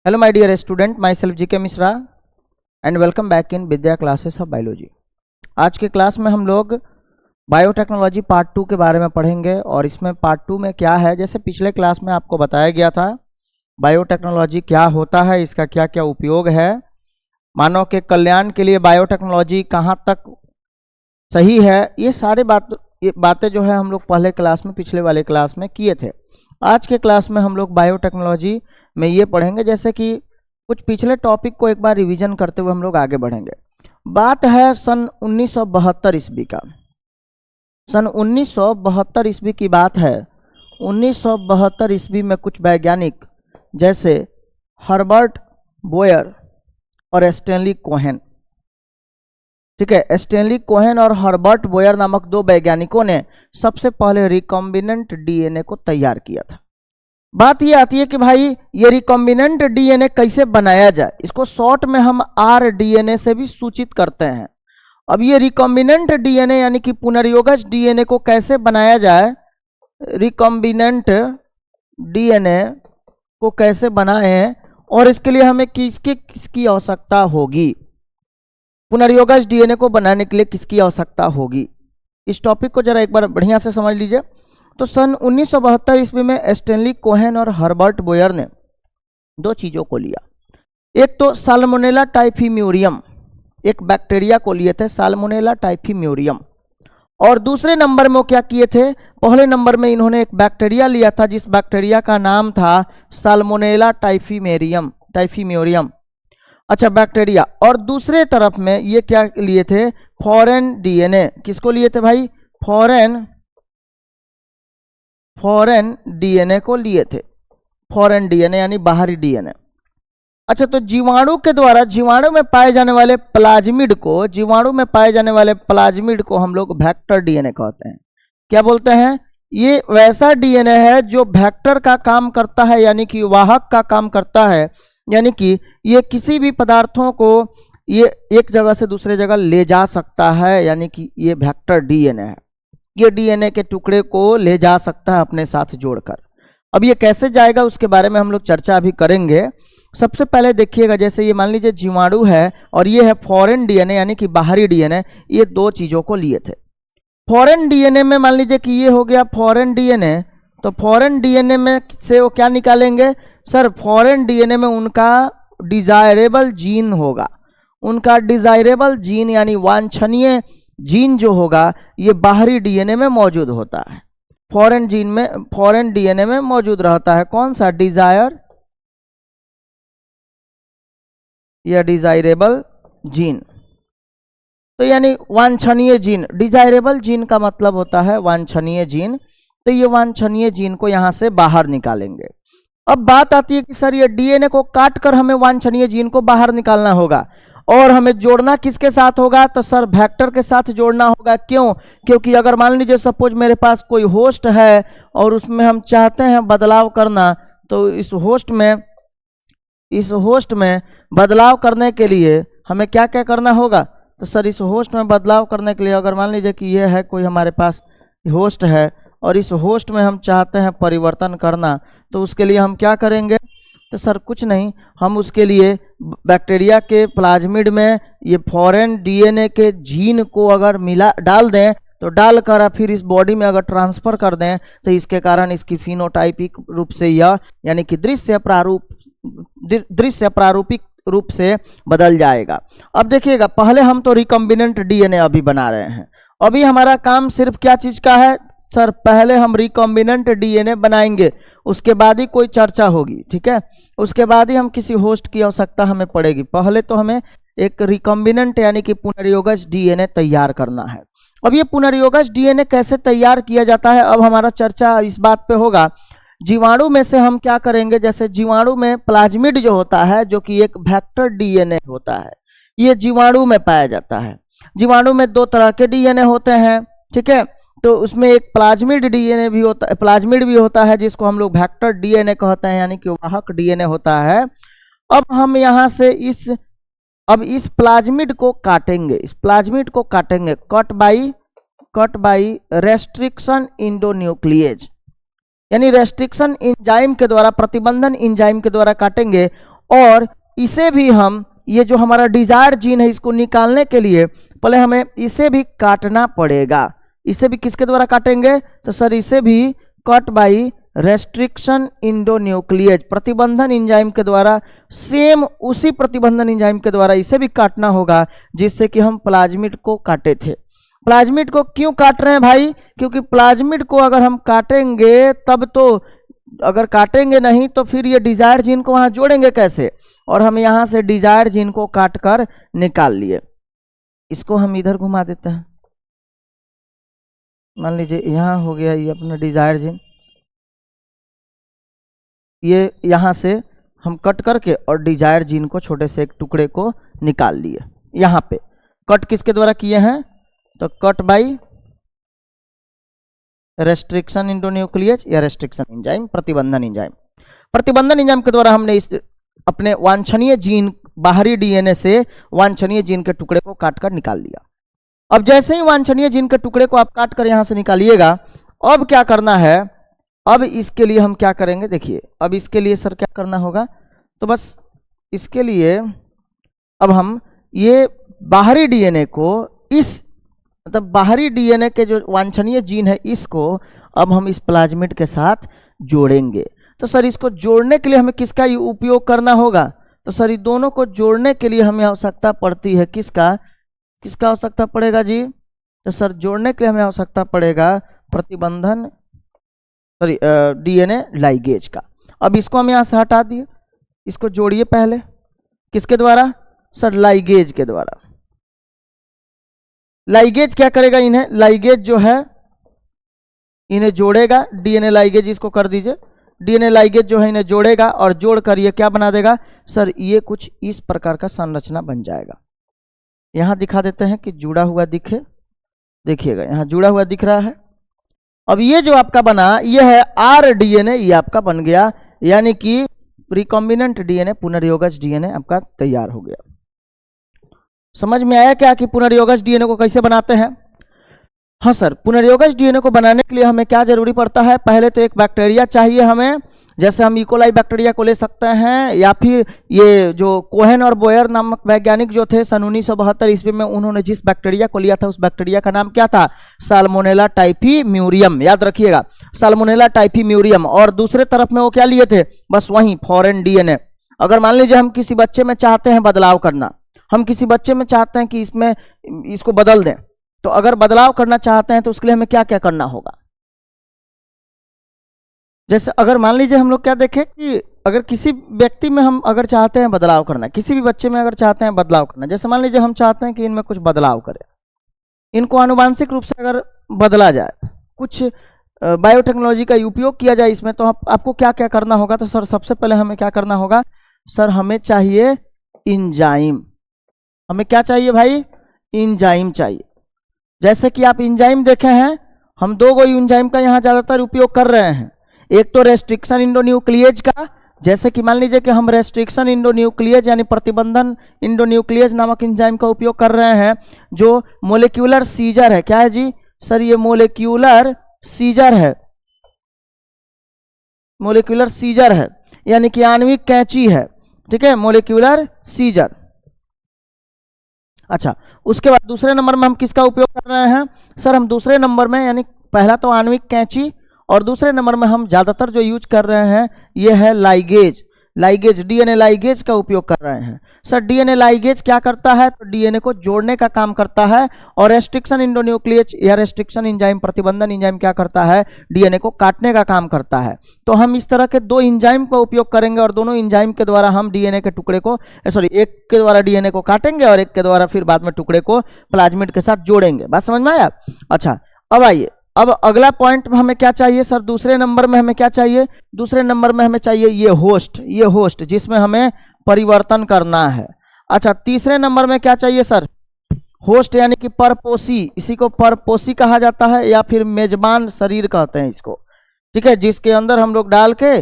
Hello my dear student, myself G K Mishra and welcome back in Vidya classes of biology. आज के class में हम लोग biotechnology part 2 के बारे में पढ़ेंगे। और इसमें पार्ट 2 में क्या है, जैसे पिछले क्लास में आपको बताया गया था बायोटेक्नोलॉजी क्या होता है, इसका क्या क्या उपयोग है, मानव के कल्याण के लिए बायोटेक्नोलॉजी कहाँ तक सही है, ये बातें जो है हम लोग पहले क्लास में, पिछले वाले क्लास में किए थे। आज के क्लास में हम लोग बायोटेक्नोलॉजी में ये पढ़ेंगे, जैसे कि कुछ पिछले टॉपिक को एक बार रिवीजन करते हुए हम लोग आगे बढ़ेंगे। बात है सन 1972 ईस्वी का। सन 1972 ईस्वी की बात है। 1972 ईस्वी में कुछ वैज्ञानिक जैसे हर्बर्ट बोयर और स्टैनली कोहेन, ठीक है, स्टैनली कोहेन और हर्बर्ट बोयर नामक दो वैज्ञानिकों ने सबसे पहले रिकॉम्बिनेंट डीएनए को तैयार किया था। बात ये आती है कि भाई ये रिकॉम्बिनेंट डीएनए कैसे बनाया जाए, इसको शॉर्ट में हम आरडीएनए से भी सूचित करते हैं। अब ये रिकॉम्बिनेंट डीएनए यानी कि पुनर्योगज डीएनए को कैसे बनाया जाए, रिकॉम्बिनेंट डीएनए को कैसे बनाएं और इसके लिए हमें किसकी आवश्यकता होगी, पुनर्योगज डीएनए को बनाने के लिए किसकी आवश्यकता होगी, इस टॉपिक को जरा एक बार बढ़िया से समझ लीजिए। तो सन 1972 ईस्वी में स्टैनली कोहेन और हर्बर्ट बोयर ने दो चीज़ों को लिया। एक तो साल्मोनेला टाइफीम्यूरियम, एक बैक्टीरिया को लिए थे साल्मोनेला टाइफीम्यूरियम, और दूसरे नंबर में वो क्या किए थे, पहले नंबर में इन्होंने एक बैक्टीरिया लिया था जिस बैक्टीरिया का नाम था साल्मोनेला टाइफीम्यूरियम। अच्छा, बैक्टीरिया। और दूसरे तरफ में ये क्या लिए थे, फॉरेन डीएनए। किसको लिए थे भाई, फॉरेन डीएनए को लिए थे, फॉरेन डीएनए यानी बाहरी डीएनए। अच्छा, तो जीवाणु के द्वारा जीवाणु में पाए जाने वाले प्लाज्मिड को हम लोग वेक्टर डीएनए कहते हैं। क्या बोलते हैं, ये वैसा डीएनए है जो वेक्टर का काम करता है, यानी कि वाहक का काम करता है, यानी कि ये किसी भी पदार्थों को ये एक जगह से दूसरे जगह ले जा सकता है, यानी कि ये वेक्टर डीएनए है। ये डीएनए के टुकड़े को ले जा सकता है अपने साथ जोड़कर। अब ये कैसे जाएगा उसके बारे में हम लोग चर्चा अभी करेंगे। सबसे पहले देखिएगा, जैसे ये मान लीजिए जीवाणु है और ये है फॉरेन डीएनए यानी कि बाहरी डीएनए, ये दो चीज़ों को लिए थे। फॉरेन डीएनए में मान लीजिए कि ये हो गया फॉरेन डीएनए, तो फॉरेन डीएनए में से वो क्या निकालेंगे सर, फॉरेन डीएनए में उनका डिजायरेबल जीन होगा। उनका डिजायरेबल जीन यानी वांछनीय जीन जो होगा ये बाहरी डीएनए में मौजूद होता है, फॉरेन डीएनए में मौजूद रहता है। कौन सा, या डिजायरेबल जीन, तो यानी वांछनीय जीन। डिजायरेबल जीन का मतलब होता है वांछनीय जीन, तो ये वांछनीय जीन को यहाँ से बाहर निकालेंगे। अब बात आती है कि सर ये डीएनए को काट कर हमें वांछनीय जीन को बाहर निकालना होगा और हमें जोड़ना किसके साथ होगा, तो सर वेक्टर के साथ जोड़ना होगा। क्यों, क्योंकि अगर मान लीजिए सपोज मेरे पास कोई होस्ट है और उसमें हम चाहते हैं बदलाव करना, तो इस होस्ट में बदलाव करने के लिए हमें क्या क्या करना होगा, तो सर इस होस्ट में बदलाव करने के लिए अगर मान लीजिए कि ये है कोई हमारे पास होस्ट है और इस होस्ट में हम चाहते हैं परिवर्तन करना, तो उसके लिए हम क्या करेंगे, तो सर कुछ नहीं, हम उसके लिए बैक्टीरिया के प्लाज्मिड में ये फॉरेन डीएनए के जीन को अगर डाल दें, तो डालकर फिर इस बॉडी में अगर ट्रांसफर कर दें, तो इसके कारण इसकी फिनोटाइपिक रूप से यह यानी कि दृश्य प्रारूपिक रूप से बदल जाएगा। अब देखिएगा, पहले हम तो रिकॉम्बिनेंट डीएनए अभी बना रहे हैं। अभी हमारा काम सिर्फ क्या चीज़ का है सर, पहले हम रिकॉम्बिनेंट डीएनए बनाएंगे, उसके बाद ही कोई चर्चा होगी, ठीक है, उसके बाद ही हम किसी होस्ट की आवश्यकता हमें पड़ेगी। पहले तो हमें एक रिकॉम्बिनेंट यानी कि पुनर्योगज डीएनए तैयार करना है। अब ये पुनर्योगज डीएनए कैसे तैयार किया जाता है, अब हमारा चर्चा इस बात पे होगा। जीवाणु में से हम क्या करेंगे, जैसे जीवाणु में प्लाज्मिड जो होता है, जो कि एक वेक्टर डीएनए होता है, ये जीवाणु में पाया जाता है। जीवाणु में दो तरह के डीएनए होते हैं, ठीक है, तो उसमें एक प्लाज्मिड भी होता है जिसको हम लोग वेक्टर डीएनए कहते हैं, यानी कि वाहक डीएनए होता है। अब हम यहाँ से इस प्लाज्मिड को काटेंगे, कट बाई रेस्ट्रिक्शन इंडोन्यूक्लिएज, यानी रेस्ट्रिक्शन इंजाइम के द्वारा, प्रतिबंधन इंजाइम के द्वारा काटेंगे और इसे भी हम, ये जो हमारा डिजायर जीन है, इसको निकालने के लिए पहले हमें इसे भी काटना पड़ेगा। इसे भी किसके द्वारा काटेंगे? तो सर इसे भी कट बाई रेस्ट्रिक्शन इंडोन्यूक्लियेज, प्रतिबंधन एंजाइम के द्वारा, सेम उसी प्रतिबंधन एंजाइम के द्वारा इसे भी काटना होगा जिससे कि हम प्लाज्मिड को काटे थे। प्लाज्मिड को क्यों काट रहे हैं भाई? क्योंकि प्लाज्मिड को अगर हम काटेंगे तब तो, अगर काटेंगे नहीं तो फिर ये डिजायर जीन को वहां जोड़ेंगे कैसे? और हम यहां से डिजायर जीन को काट कर निकाल लिए। इसको हम इधर घुमा देते हैं, मान लीजिए यहां हो गया ये अपना डिजायर जीन, ये यहां से हम कट करके और डिजायर जीन को छोटे से एक टुकड़े को निकाल लिए। यहां पे कट किसके द्वारा किए हैं? तो कट बाई रेस्ट्रिक्शन इंडोन्यूक्लियेज या रेस्ट्रिक्शन एंजाइम, प्रतिबंधन एंजाइम। प्रतिबंधन एंजाइम के द्वारा हमने इस अपने वांछनीय जीन, बाहरी डीएनए से वांछनीय जीन के टुकड़े को काट कर निकाल लिया। अब जैसे ही वांछनीय जीन के टुकड़े को आप काट कर यहां से निकालिएगा, अब क्या करना है? अब इसके लिए हम क्या करेंगे? देखिए, अब इसके लिए सर क्या करना होगा? तो बस इसके लिए अब हम ये बाहरी डीएनए को, इस मतलब बाहरी डीएनए के जो वांछनीय जीन है, इसको अब हम इस प्लाज्मिड के साथ जोड़ेंगे। तो सर इसको जोड़ने के लिए हमें किसका उपयोग करना होगा? तो सर ये दोनों को जोड़ने के लिए हमें आवश्यकता पड़ती है किसका? किसका आवश्यकता पड़ेगा जी? तो सर जोड़ने के लिए हमें आवश्यकता पड़ेगा प्रतिबंधन, सॉरी डीएनए लाइगेज का। अब इसको हम यहाँ से हटा दिए, इसको जोड़िए पहले, किसके द्वारा? सर लाइगेज के द्वारा। लाइगेज क्या करेगा? इन्हें, लाइगेज जो है इन्हें जोड़ेगा, डीएनए लाइगेज इसको कर दीजिए। डीएनए लाइगेज जो है इन्हें जोड़ेगा और जोड़ कर ये क्या बना देगा? सर ये कुछ इस प्रकार का संरचना बन जाएगा। यहां दिखा देते हैं कि जुड़ा हुआ दिखे, देखिएगा यहां जुड़ा हुआ दिख रहा है। अब ये जो आपका बना, ये है आर डीएनए, ये आपका बन गया, यानी कि रिकॉम्बिनेंट डीएनए, पुनर्योगज डीएनए आपका तैयार हो गया। समझ में आया क्या कि पुनर्योगज डीएनए को कैसे बनाते हैं? हाँ सर, पुनर्योगज डीएनए को बनाने के लिए हमें क्या जरूरी पड़ता है? पहले तो एक बैक्टीरिया चाहिए हमें, जैसे हम इकोलाई बैक्टीरिया को ले सकते हैं, या फिर ये जो कोहेन और बोयर नामक वैज्ञानिक जो थे सन 1972 ईस्वी में, उन्होंने जिस बैक्टीरिया को लिया था उस बैक्टीरिया का नाम क्या था? साल्मोनेला टाइफीम्यूरियम। याद रखिएगा, साल्मोनेला टाइफीम्यूरियम। और दूसरे तरफ में वो क्या लिए थे? बस वही फॉरेन डीएनए। अगर मान लीजिए हम किसी बच्चे में चाहते हैं बदलाव करना, हम किसी बच्चे में चाहते हैं कि इसमें इसको बदल दें, तो अगर बदलाव करना चाहते हैं तो उसके लिए हमें क्या क्या करना होगा? जैसे अगर मान लीजिए हम लोग क्या देखें कि अगर किसी व्यक्ति में हम अगर चाहते हैं बदलाव करना, किसी भी बच्चे में अगर चाहते हैं बदलाव करना, जैसे मान लीजिए हम चाहते हैं कि इनमें कुछ बदलाव करें, इनको आनुवांशिक रूप से अगर बदला जाए, कुछ बायोटेक्नोलॉजी का उपयोग किया जाए इसमें, तो आपको क्या क्या करना होगा? तो सर सबसे पहले हमें क्या करना होगा? सर हमें चाहिए इंजाइम। हमें क्या चाहिए भाई? इंजाइम चाहिए। जैसे कि आप इंजाइम देखे हैं, हम दो गो इंजाइम का यहाँ ज़्यादातर उपयोग कर रहे हैं। एक तो रेस्ट्रिक्शन इंडोन्यूक्लियेज का, जैसे कि मान लीजिए कि हम रेस्ट्रिक्शन इंडोन्यूक्लियेज यानी प्रतिबंधन इंडोन्यूक्लियेज नामक इंजाइम का उपयोग कर रहे हैं, जो मोलिक्यूलर सीजर है। क्या है जी? सर ये मोलिक्यूलर सीजर है, मोलिक्यूलर सीजर है, यानी कि आणविक कैंची है। ठीक है, मोलिक्यूलर सीजर। अच्छा, उसके बाद दूसरे नंबर में हम किसका उपयोग कर रहे हैं? सर हम दूसरे नंबर में, यानी पहला तो आणविक कैंची, और दूसरे नंबर में हम ज़्यादातर जो यूज कर रहे हैं ये है लाइगेज। लाइगेज, डीएनए लाइगेज का उपयोग कर रहे हैं। सर डीएनए लाइगेज क्या करता है? तो डीएनए को जोड़ने का काम करता है, और रेस्ट्रिक्शन इंडोन्यूक्लियेज या रेस्ट्रिक्शन एंजाइम, प्रतिबंधन एंजाइम क्या करता है? डीएनए को काटने का काम करता है। तो हम इस तरह के दो एंजाइम का उपयोग करेंगे, और दोनों एंजाइम के द्वारा हम डीएनए के टुकड़े को, सॉरी एक के द्वारा डीएनए को काटेंगे और एक के द्वारा फिर बाद में टुकड़े को प्लाज्मिड के साथ जोड़ेंगे। बात समझ में आया? अच्छा, अब आइए, अब अगला पॉइंट में हमें क्या चाहिए? सर दूसरे नंबर में हमें क्या चाहिए? दूसरे नंबर में हमें चाहिए ये होस्ट जिसमें हमें परिवर्तन करना है। अच्छा, तीसरे नंबर में क्या चाहिए सर? होस्ट यानी कि परपोषी, इसी को परपोषी कहा जाता है या फिर मेजबान शरीर कहते हैं इसको। ठीक है, जिसके अंदर हम लोग डाल के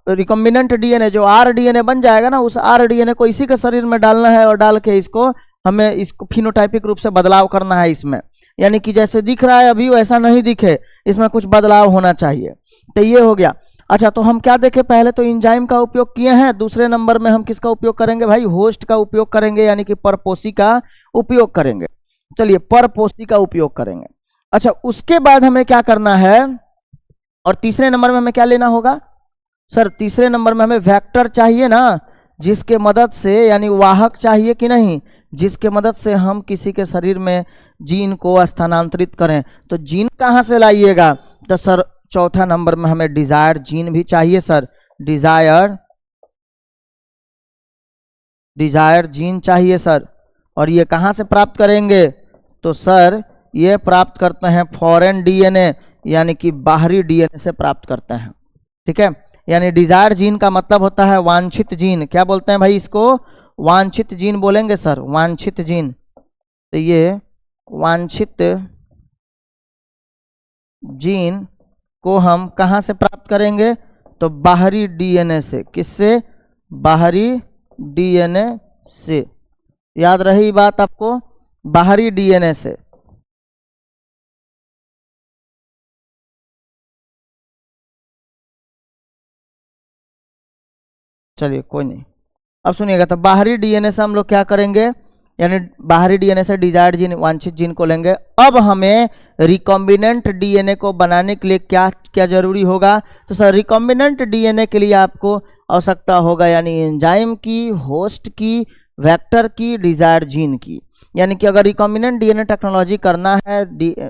रिकॉम्बिनेंट डीएनए, जो आर डीएनए बन जाएगा ना, उस आर डीएनए को इसी के शरीर में डालना है, और डाल के इसको हमें इसको फिनोटाइपिक रूप से बदलाव करना है इसमें, यानी कि जैसे दिख रहा है अभी वैसा नहीं दिखे, इसमें कुछ बदलाव होना चाहिए। तो ये हो गया। अच्छा, तो हम क्या देखें, पहले तो एंजाइम का उपयोग किए हैं, दूसरे नंबर में हम किसका उपयोग करेंगे भाई, होस्ट का उपयोग करेंगे, यानी कि परपोषी का उपयोग करेंगे। चलिए, परपोषी का उपयोग करेंगे। अच्छा, उसके बाद हमें क्या करना है, और तीसरे नंबर में हमें क्या लेना होगा सर, तीसरे नंबर में हमें वेक्टर चाहिए ना, जिसके मदद से, यानी वाहक चाहिए कि नहीं, जिसके मदद से हम किसी के शरीर में जीन को स्थानांतरित करें। तो जीन कहाँ से लाइएगा, तो सर चौथा नंबर में हमें डिजायर जीन भी चाहिए सर, डिजायर जीन चाहिए सर। और ये कहाँ से प्राप्त करेंगे, तो सर ये प्राप्त करते हैं फॉरेन डीएनए, यानी कि बाहरी डीएनए से प्राप्त करते हैं। ठीक है, यानी डिजायर जीन का मतलब होता है वांछित जीन। क्या बोलते हैं भाई इसको, वांछित जीन बोलेंगे सर, वांछित जीन। तो ये वांछित जीन को हम कहाँ से प्राप्त करेंगे, तो बाहरी डीएनए से। किससे, बाहरी डीएनए से। याद रही बात आपको, बाहरी डीएनए से। चलिए कोई नहीं, अब सुनिएगा। तो बाहरी डीएनए से हम लोग क्या करेंगे, यानी बाहरी डीएनए से डिजायर्ड जीन, वांछित जीन को लेंगे। अब हमें रिकॉम्बिनेंट डीएनए को बनाने के लिए क्या क्या जरूरी होगा, तो सर रिकॉम्बिनेंट डीएनए के लिए आपको आवश्यकता होगा, यानी एंजाइम की, होस्ट की, वेक्टर की, डिजायर्ड जीन की। यानी कि अगर रिकॉम्बिनेंट डीएनए टेक्नोलॉजी करना है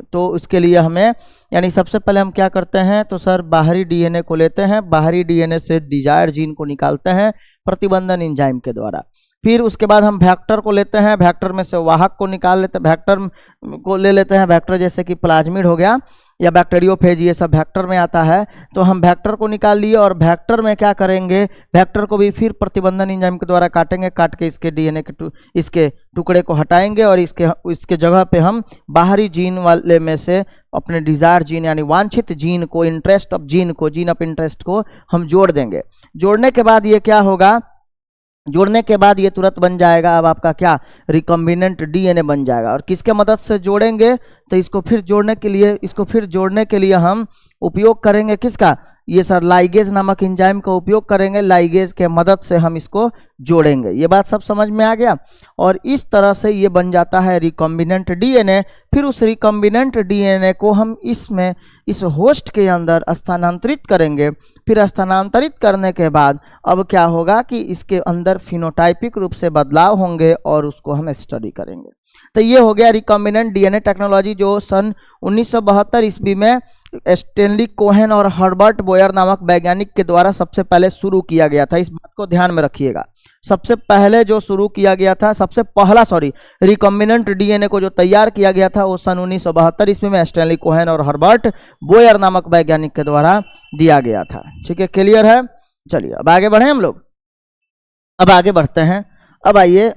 तो उसके लिए हमें, यानी सबसे पहले हम क्या करते हैं, तो सर बाहरी डीएनए को लेते हैं, बाहरी डीएनए से डिजायर्ड जीन को निकालते हैं प्रतिबंधन एंजाइम के द्वारा। फिर उसके बाद हम वेक्टर को लेते हैं, वेक्टर में से वाहक को निकाल लेते हैं, वेक्टर को ले लेते हैं। वेक्टर जैसे कि प्लाज्मिड हो गया या बैक्टीरियोफेज, ये सब वेक्टर में आता है। तो हम वेक्टर को निकाल लिए, और वेक्टर में क्या करेंगे, वेक्टर को भी फिर प्रतिबंधन एंजाइम के द्वारा काटेंगे, काट के इसके डीएनए के इसके टुकड़े को हटाएंगे, और इसके जगह पे हम बाहरी जीन वाले में से अपने डिजायर जीन, यानी वांछित जीन को, इंटरेस्ट ऑफ जीन को, जीन ऑफ इंटरेस्ट को हम जोड़ देंगे। जोड़ने के बाद ये क्या होगा, जोड़ने के बाद ये तुरंत बन जाएगा अब आपका क्या, रिकॉम्बिनेंट डीएनए बन जाएगा। और किसके मदद से जोड़ेंगे, तो इसको फिर जोड़ने के लिए हम उपयोग करेंगे किसका, ये सर लाइगेज नामक एंजाइम का उपयोग करेंगे। लाइगेज के मदद से हम इसको जोड़ेंगे। ये बात सब समझ में आ गया। और इस तरह से ये बन जाता है रिकॉम्बिनेंट डीएनए। फिर उस रिकॉम्बिनेंट डीएनए को हम इसमें, इस होस्ट के अंदर स्थानांतरित करेंगे। फिर स्थानांतरित करने के बाद अब क्या होगा कि इसके अंदर फिनोटाइपिक रूप से बदलाव होंगे, और उसको हम स्टडी करेंगे। तो ये हो गया रिकॉम्बिनेंट डीएनए टेक्नोलॉजी, जो सन 1972 ईस्वी में स्टेनली कोहेन और हर्बर्ट बोयर नामक वैज्ञानिक के द्वारा सबसे पहले शुरू किया गया था। इस बात को ध्यान में रखिएगा। सबसे पहले जो शुरू किया गया था, सबसे पहला रिकॉम्बिनेंट डीएनए को जो तैयार किया गया था, वो सन 1972 ईस्वी में स्टेनली कोहेन और हर्बर्ट बोयर नामक वैज्ञानिक के द्वारा दिया गया था। ठीक है, क्लियर है। चलिए अब आगे बढ़े हम लोग। अब आगे बढ़ते हैं। अब आइए,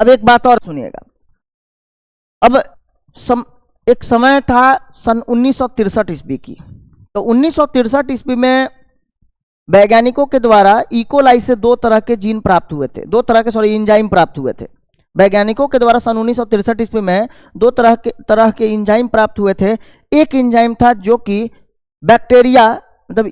अब एक बात और सुनिएगा। अब एक समय था सन 1963 ईस्वी की। तो 1963 ईस्वी में वैज्ञानिकों के द्वारा इकोलाई से दो तरह के जीन प्राप्त हुए थे, दो तरह के एंजाइम प्राप्त हुए थे। वैज्ञानिकों के द्वारा सन 1963 ईस्वी में दो तरह के एंजाइम प्राप्त हुए थे। एक एंजाइम था जो कि बैक्टीरिया, मतलब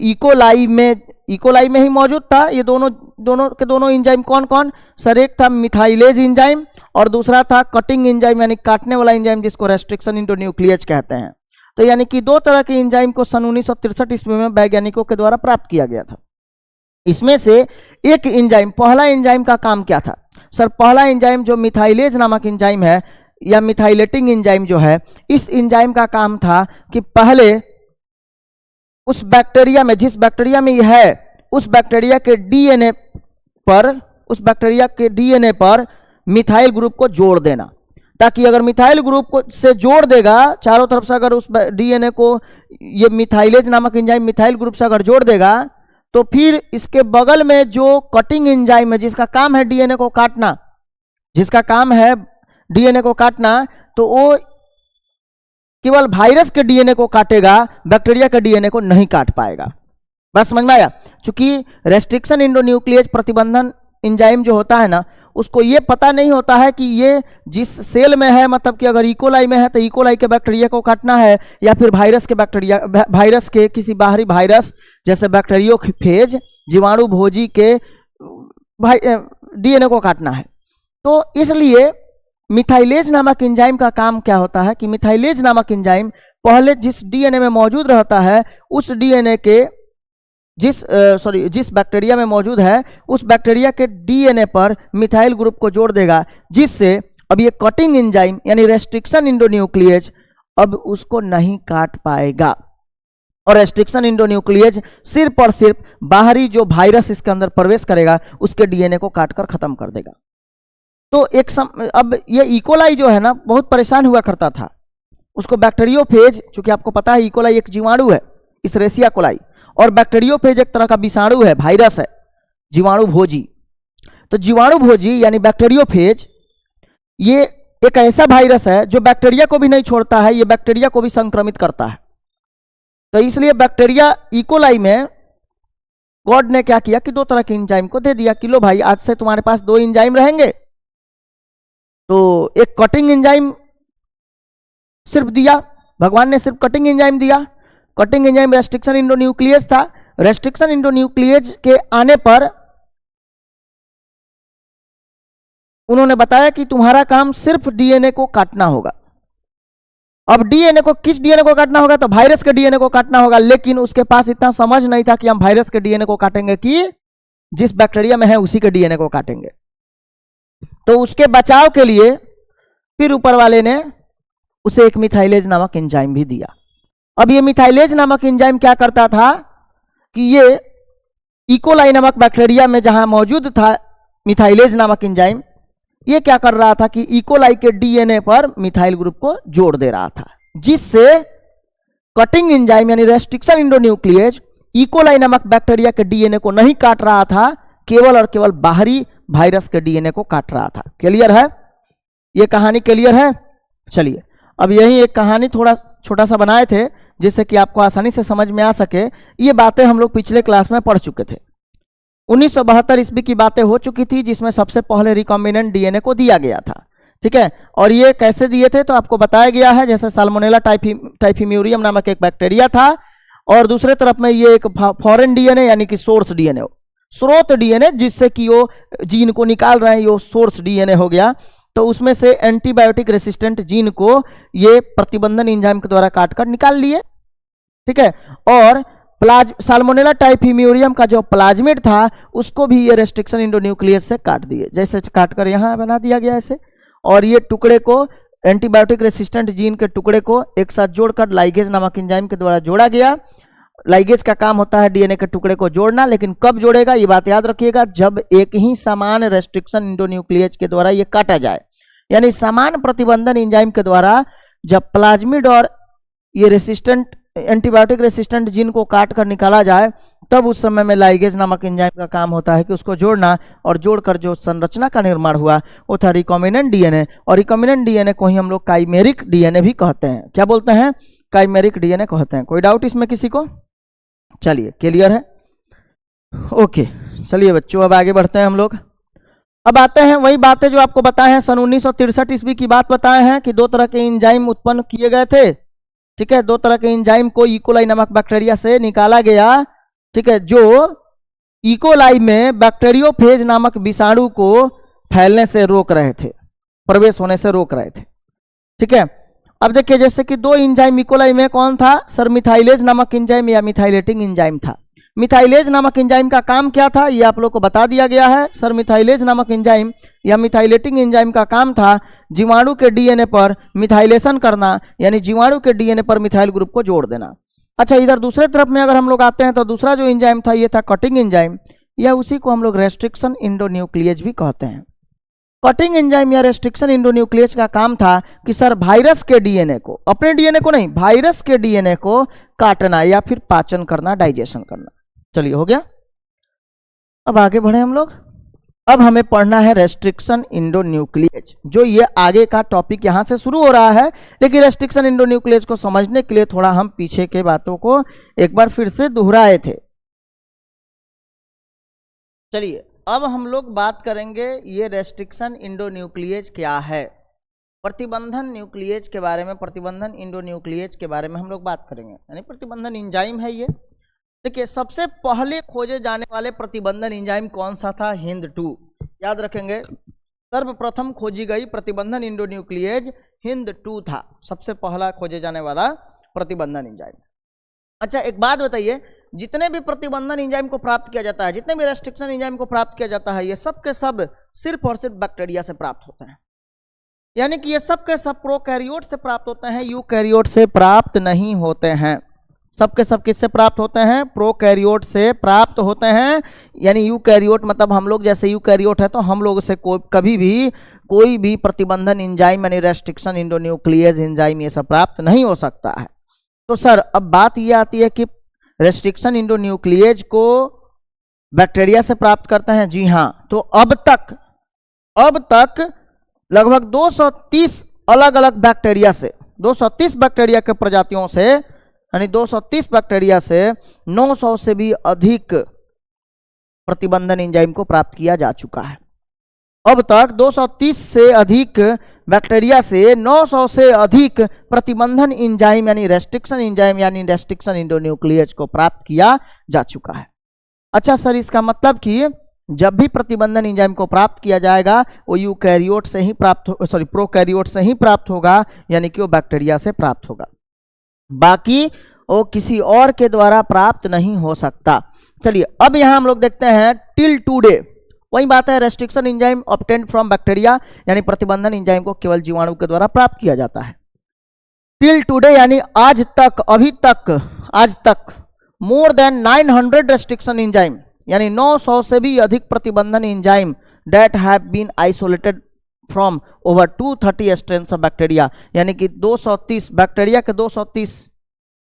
इकोलाई में ही मौजूद था। ये दोनों एंजाइम कौन कौन सर, एक था मिथाइलेज एंजाइम और दूसरा था कटिंग एंजाइम, यानी काटने वाला एंजाइम, जिसको रेस्ट्रिक्शन इंटू न्यूक्लियस कहते हैं। तो यानी कि दो तरह के एंजाइम को सन 1963 ईस्वी में वैज्ञानिकों के द्वारा प्राप्त किया गया था। इसमें से एक एंजाइम, पहला एंजाइम का काम क्या था सर, पहला एंजाइम जो मिथाइलेज नामक एंजाइम है, या मिथाइलेटिंग एंजाइम जो है, इस एंजाइम का काम था कि पहले उस बैक्टीरिया में, जिस बैक्टीरिया में यह है, उस बैक्टीरिया के डीएनए पर मिथाइल ग्रुप को जोड़ देना, ताकि अगर मिथाइल ग्रुप को से जोड़ देगा चारों तरफ से, अगर उस डीएनए को ये मिथाइलेज नामक एंजाइम मिथाइल ग्रुप से अगर जोड़ देगा, तो फिर इसके बगल में जो कटिंग एंजाइम है, जिसका काम है डीएनए को काटना, तो वो केवल वायरस के डीएनए को काटेगा, बैक्टीरिया के डीएनए को नहीं काट पाएगा। बात समझ में आया। चूंकि रेस्ट्रिक्शन इंडोन्यूक्लियस प्रतिबंधन एंजाइम जो होता है ना, उसको ये पता नहीं होता है कि ये जिस सेल में है, मतलब कि अगर इकोलाई में है तो इकोलाई के बैक्टीरिया को काटना है, या फिर वायरस के बैक्टीरिया, वायरस के किसी बाहरी वायरस जैसे बैक्टीरियोफेज जीवाणु भोजी के डीएनए को काटना है। तो इसलिए मिथाइलेज नामक एंजाइम का काम क्या होता है कि मिथाइलेज नामक एंजाइम पहले जिस डीएनए में मौजूद रहता है उस डीएनए के जिस बैक्टीरिया में मौजूद है उस बैक्टीरिया के डीएनए पर मिथाइल ग्रुप को जोड़ देगा, जिससे अब ये कटिंग एंजाइम यानी रेस्ट्रिक्शन इंडोन्यूक्लियेज अब उसको नहीं काट पाएगा, और रेस्ट्रिक्शन इंडोन्यूक्लियेज सिर्फ और सिर्फ बाहरी जो वायरस इसके अंदर प्रवेश करेगा उसके डीएनए को काटकर खत्म कर देगा। तो अब ये इकोलाई जो है ना बहुत परेशान हुआ करता था, उसको बैक्टीरियोफेज, चूंकि आपको पता है इकोलाई एक जीवाणु है इसेरिया कोलाई, और बैक्टीरियोफेज एक तरह का विषाणु है, वायरस है, जीवाणु भोजी। तो जीवाणु भोजी यानी बैक्टीरियोफेज ये एक ऐसा वायरस है जो बैक्टीरिया को भी नहीं छोड़ता है, ये बैक्टीरिया को भी संक्रमित करता है। तो इसलिए बैक्टीरिया इकोलाई में गॉड ने क्या किया कि दो तरह के एंजाइम को दे दिया कि लो भाई आज से तुम्हारे पास दो एंजाइम रहेंगे। तो एक कटिंग एंजाइम सिर्फ दिया, भगवान ने सिर्फ कटिंग एंजाइम दिया। कटिंग एंजाइम रेस्ट्रिक्शन इंडोन्यूक्लियेज था। रेस्ट्रिक्शन इंडोन्यूक्लियेज के आने पर उन्होंने बताया कि तुम्हारा काम सिर्फ डीएनए को काटना होगा। अब डीएनए को, किस डीएनए को काटना होगा? तो वायरस के डीएनए को काटना होगा, लेकिन उसके पास इतना समझ नहीं था कि हम वायरस के डीएनए को काटेंगे कि जिस बैक्टीरिया में है उसी के डीएनए को काटेंगे। तो उसके बचाव के लिए फिर ऊपर वाले ने उसे एक मिथाइलेज नामक एंजाइम भी दिया। अब ये मिथाइलेज नामक एंजाइम क्या करता था कि ये इकोलाई नामक बैक्टीरिया में जहां मौजूद था मिथाइलेज नामक एंजाइम, ये क्या कर रहा था कि इकोलाई के डीएनए पर मिथाइल ग्रुप को जोड़ दे रहा था, जिससे कटिंग एंजाइम यानी रेस्ट्रिक्शन इंडोन्यूक्लियेज इकोलाई नामक बैक्टीरिया के डीएनए को नहीं काट रहा था, केवल और केवल बाहरी वायरस के डीएनए को काट रहा था। क्लियर है? ये कहानी क्लियर है? चलिए अब यही एक कहानी थोड़ा छोटा सा बनाए थे जिससे कि आपको आसानी से समझ में आ सके। ये बातें हम लोग पिछले क्लास में पढ़ चुके थे। 1972 ईस्वी की बातें हो चुकी थी जिसमें सबसे पहले रिकॉम्बिनेंट डीएनए को दिया गया था। ठीक है, और ये कैसे दिए थे तो आपको बताया गया है। जैसे साल्मोनेला टाइफीम्यूरियम नामक एक बैक्टीरिया था, और दूसरे तरफ में ये एक फॉरेन डीएनए यानी कि सोर्स डीएनए, स्रोत डीएनए, जिससे कि वो जीन को निकाल रहे हैं, ये सोर्स डीएनए हो गया। तो उसमें से एंटीबायोटिक रेसिस्टेंट जीन को ये प्रतिबंधन एंजाइम के द्वारा काटकर निकाल लिए। ठीक है, और साल्मोनेला टाइफीम्यूरियम का जो प्लाज्मिड था उसको भी ये रेस्ट्रिक्शन इंडोन्यूक्लियस से काट दिए, जैसे काटकर यहाँ बना दिया गया ऐसे। और ये टुकड़े को, एंटीबायोटिक रेसिस्टेंट जीन के टुकड़े को एक साथ जोड़कर लाइगेज नामक एंजाइम के द्वारा जोड़ा गया। लाइगेज का काम होता है डीएनए के टुकड़े को जोड़ना, लेकिन कब जोड़ेगा ये बात याद रखिएगा, जब एक ही समान रेस्ट्रिक्शन इंडोन्यूक्लियेज के द्वारा ये काटा जाए, यानी समान प्रतिबंधन एंजाइम के द्वारा जब प्लाज्मिड और ये रेसिस्टेंट एंटीबायोटिक रेसिस्टेंट जीन को काट कर निकाला जाए, तब उस समय में लाइगेज नामक एंजाइम का काम होता है कि उसको जोड़ना, और जोड़कर जो संरचना का निर्माण हुआ वो था रिकॉम्बिनेंट डीएनए। और रिकॉम्बिनेंट डीएनए को ही हम लोग काइमेरिक डीएनए भी कहते हैं। क्या बोलते हैं? काइमेरिक डीएनए कहते हैं। कोई डाउट इसमें किसी को? चलिए क्लियर है? ओके, चलिए बच्चों अब आगे बढ़ते हैं हम लोग। अब आते हैं वही बातें जो आपको बताए हैं, सन 1963 ईस्वी की बात बताए हैं कि दो तरह के एंजाइम उत्पन्न किए गए थे। ठीक है, दो तरह के एंजाइम को इकोलाई नामक बैक्टीरिया से निकाला गया। ठीक है, जो इकोलाई में बैक्टीरियोफेज नामक विषाणु को फैलने से रोक रहे थे, प्रवेश होने से रोक रहे थे। ठीक है, अब देखिए जैसे कि दो एंजाइम इकोलाई में कौन था? सर मिथाइलेज नामक एंजाइम या मिथाइलेटिंग एंजाइम था। मिथाइलेज नामक एंजाइम का काम क्या था ये आप लोग को बता दिया गया है। सर मिथाइलेज नामक एंजाइम या मिथाइलेटिंग एंजाइम का काम था जीवाणु के डीएनए पर मिथाइलेशन करना, यानी जीवाणु के डीएनए पर मिथाइल ग्रुप को जोड़ देना। अच्छा, इधर दूसरे तरफ में अगर हम लोग आते हैं तो दूसरा जो एंजाइम था ये था कटिंग एंजाइम, या उसी को हम लोग रेस्ट्रिक्शन इंडोन्यूक्लियेज भी कहते हैं। कटिंग एंजाइम या रेस्ट्रिक्शन इंडोन्यूक्लियेज का काम था कि सर वायरस के डीएनए को, अपने डीएनए को नहीं, वायरस के डीएनए को काटना या फिर पाचन करना, डाइजेशन करना। चलिए हो गया। अब आगे बढ़े हम लोग। अब हमें पढ़ना है रेस्ट्रिक्शन इंडोन्यूक्लियेज, जो ये आगे का टॉपिक यहां से शुरू हो रहा है, लेकिन रेस्ट्रिक्शन इंडोन्यूक्लियेज को समझने के लिए थोड़ा हम पीछे के बातों को एक बार फिर से दोहराए थे। चलिए अब हम लोग बात करेंगे ये रेस्ट्रिक्शन इंडोन्यूक्लिएज क्या है, प्रतिबंधन न्यूक्लिएज के बारे में, प्रतिबंधन इंडोन्यूक्लिएज के बारे में हम लोग बात करेंगे, यानी प्रतिबंधन एंजाइम है ये। देखिए सबसे पहले खोजे जाने वाले प्रतिबंधन एंजाइम कौन सा था? हिंद-2। याद रखेंगे, सर्वप्रथम खोजी गई प्रतिबंधन इंडोन्यूक्लिएज हिंद-2 था, सबसे पहला खोजे जाने वाला प्रतिबंधन एंजाइम। अच्छा एक बात बताइए, जितने भी प्रतिबंधन एंजाइम को प्राप्त किया जाता है, जितने भी रेस्ट्रिक्शन एंजाइम को प्राप्त किया जाता है, ये सब के सब सिर्फ और सिर्फ बैक्टीरिया से प्राप्त होते हैं, यानी कि ये सब के सब प्रोकैरियोट से प्राप्त होते हैं, यूकैरियोट से प्राप्त नहीं होते हैं। सब के सब किससे प्राप्त होते हैं? प्रोकैरियोट से प्राप्त होते हैं। यानी यूकैरियोट मतलब हम लोग जैसे यूकैरियोट है, तो हम लोग से कभी भी कोई भी प्रतिबंधन एंजाइम यानी रेस्ट्रिक्शन इंडोन्यूक्लिएज एंजाइम ये सब प्राप्त नहीं हो सकता है। तो सर अब बात ये आती है कि रेस्ट्रिक्शन इंडोन्यूक्लिएज को बैक्टीरिया से प्राप्त करते हैं। जी हाँ, तो अब तक लगभग 230 अलग अलग बैक्टीरिया से, 230 बैक्टीरिया के प्रजातियों से, यानी 230 बैक्टीरिया से 900 से भी अधिक प्रतिबंधन एंजाइम को प्राप्त किया जा चुका है। अब तक 230 से अधिक बैक्टीरिया से 900 से अधिक प्रतिबंधन एंजाइम यानी रेस्ट्रिक्शन एंजाइम यानी रेस्ट्रिक्शन इंडोन्यूक्लिएज को प्राप्त किया जा चुका है। अच्छा सर, इसका मतलब कि जब भी प्रतिबंधन एंजाइम को प्राप्त किया जाएगा वो यूकैरियोट से ही प्रोकैरियोट से ही प्राप्त होगा, यानी कि वो बैक्टीरिया से प्राप्त होगा, बाकी वो किसी और के द्वारा प्राप्त नहीं हो सकता। चलिए अब यहां हम लोग देखते हैं टिल टुडे वही बात है, restriction enzyme obtained from bacteria, यानी प्रतिबंधन एंजाइम को केवल जीवाणु के द्वारा प्राप्त किया जाता है। टिल टुडे यानी आज तक, अभी तक, आज तक मोर देन 900 रेस्ट्रिक्शन एंजाइम यानी 900 से भी अधिक प्रतिबंधन enzyme that have been isolated from over 230 strains of bacteria, यानी कि 230 बैक्टीरिया के 230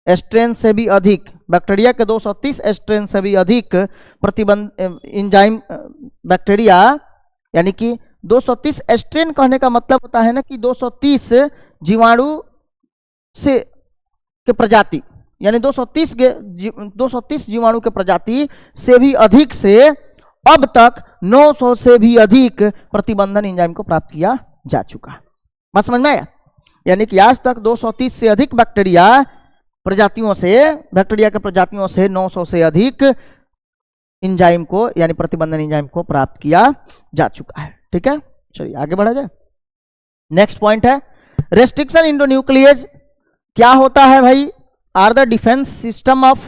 स्ट्रेन से भी अधिक, बैक्टीरिया के 230 स्ट्रेन से भी अधिक प्रतिबंध एंजाइम बैक्टीरिया, यानी कि 230 स्ट्रेन कहने का मतलब होता है ना कि 230 जीवाणु से के प्रजाति, यानी 230 जीवाणु के प्रजाति से भी अधिक से अब तक 900 से भी अधिक प्रतिबंधन एंजाइम को प्राप्त किया जा चुका है। बात समझ में आया? यानी कि आज तक 230 से अधिक बैक्टीरिया के प्रजातियों से 900 से अधिक एंजाइम को यानी प्रतिबंधन एंजाइम को प्राप्त किया जा चुका है। ठीक है, चलिए आगे बढ़ा जाए। नेक्स्ट पॉइंट है रेस्ट्रिक्शन इंडोन्यूक्लिएज क्या होता है भाई? Are the defence system of,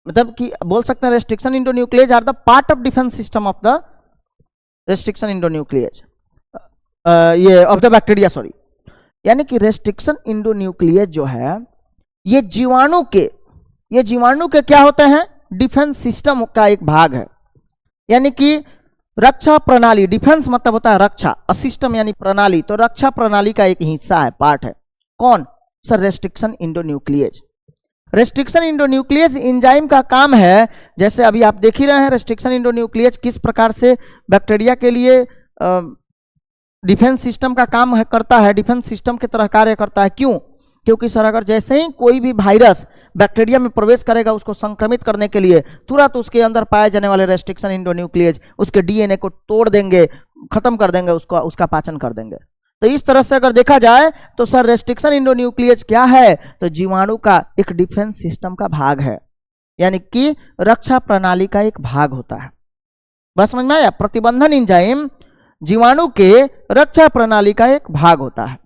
मतलब कि बोल सकते हैं restriction endonuclease are the part of defence system of the restriction endonuclease ये ऑफ द बैक्टीरिया, सॉरी। यानी कि रेस्ट्रिक्शन इंडोन्यूक्लिएज जो है ये जीवाणु के क्या होते हैं? डिफेंस सिस्टम का एक भाग है, यानी कि रक्षा प्रणाली। डिफेंस मतलब होता है रक्षा, असिस्टम यानी प्रणाली, तो रक्षा प्रणाली का एक हिस्सा है, पार्ट है। कौन सर? रेस्ट्रिक्शन इंडोन्यूक्लिएज। रेस्ट्रिक्शन इंडोन्यूक्लिएज एंजाइम का काम है, जैसे अभी आप देख ही रहे हैं रेस्ट्रिक्शन इंडोन्यूक्लिएज किस प्रकार से बैक्टीरिया के लिए डिफेंस सिस्टम का काम करता है, डिफेंस सिस्टम की तरह कार्य करता है। क्यों? क्योंकि सर अगर जैसे ही कोई भी वायरस बैक्टीरिया में प्रवेश करेगा उसको संक्रमित करने के लिए, तुरंत उसके अंदर पाए जाने वाले रेस्ट्रिक्शन इंडोन्यूक्लिएज उसके डीएनए को तोड़ देंगे, खत्म कर देंगे, उसका पाचन कर देंगे। तो इस तरह से अगर देखा जाए तो सर रेस्ट्रिक्शन इंडोन्यूक्लिएज क्या है? तो जीवाणु का एक डिफेंस सिस्टम का भाग है, यानी कि रक्षा प्रणाली का एक भाग होता है। बस समझ में आया? प्रतिबंधन एंजाइम जीवाणु के रक्षा प्रणाली का एक भाग होता है।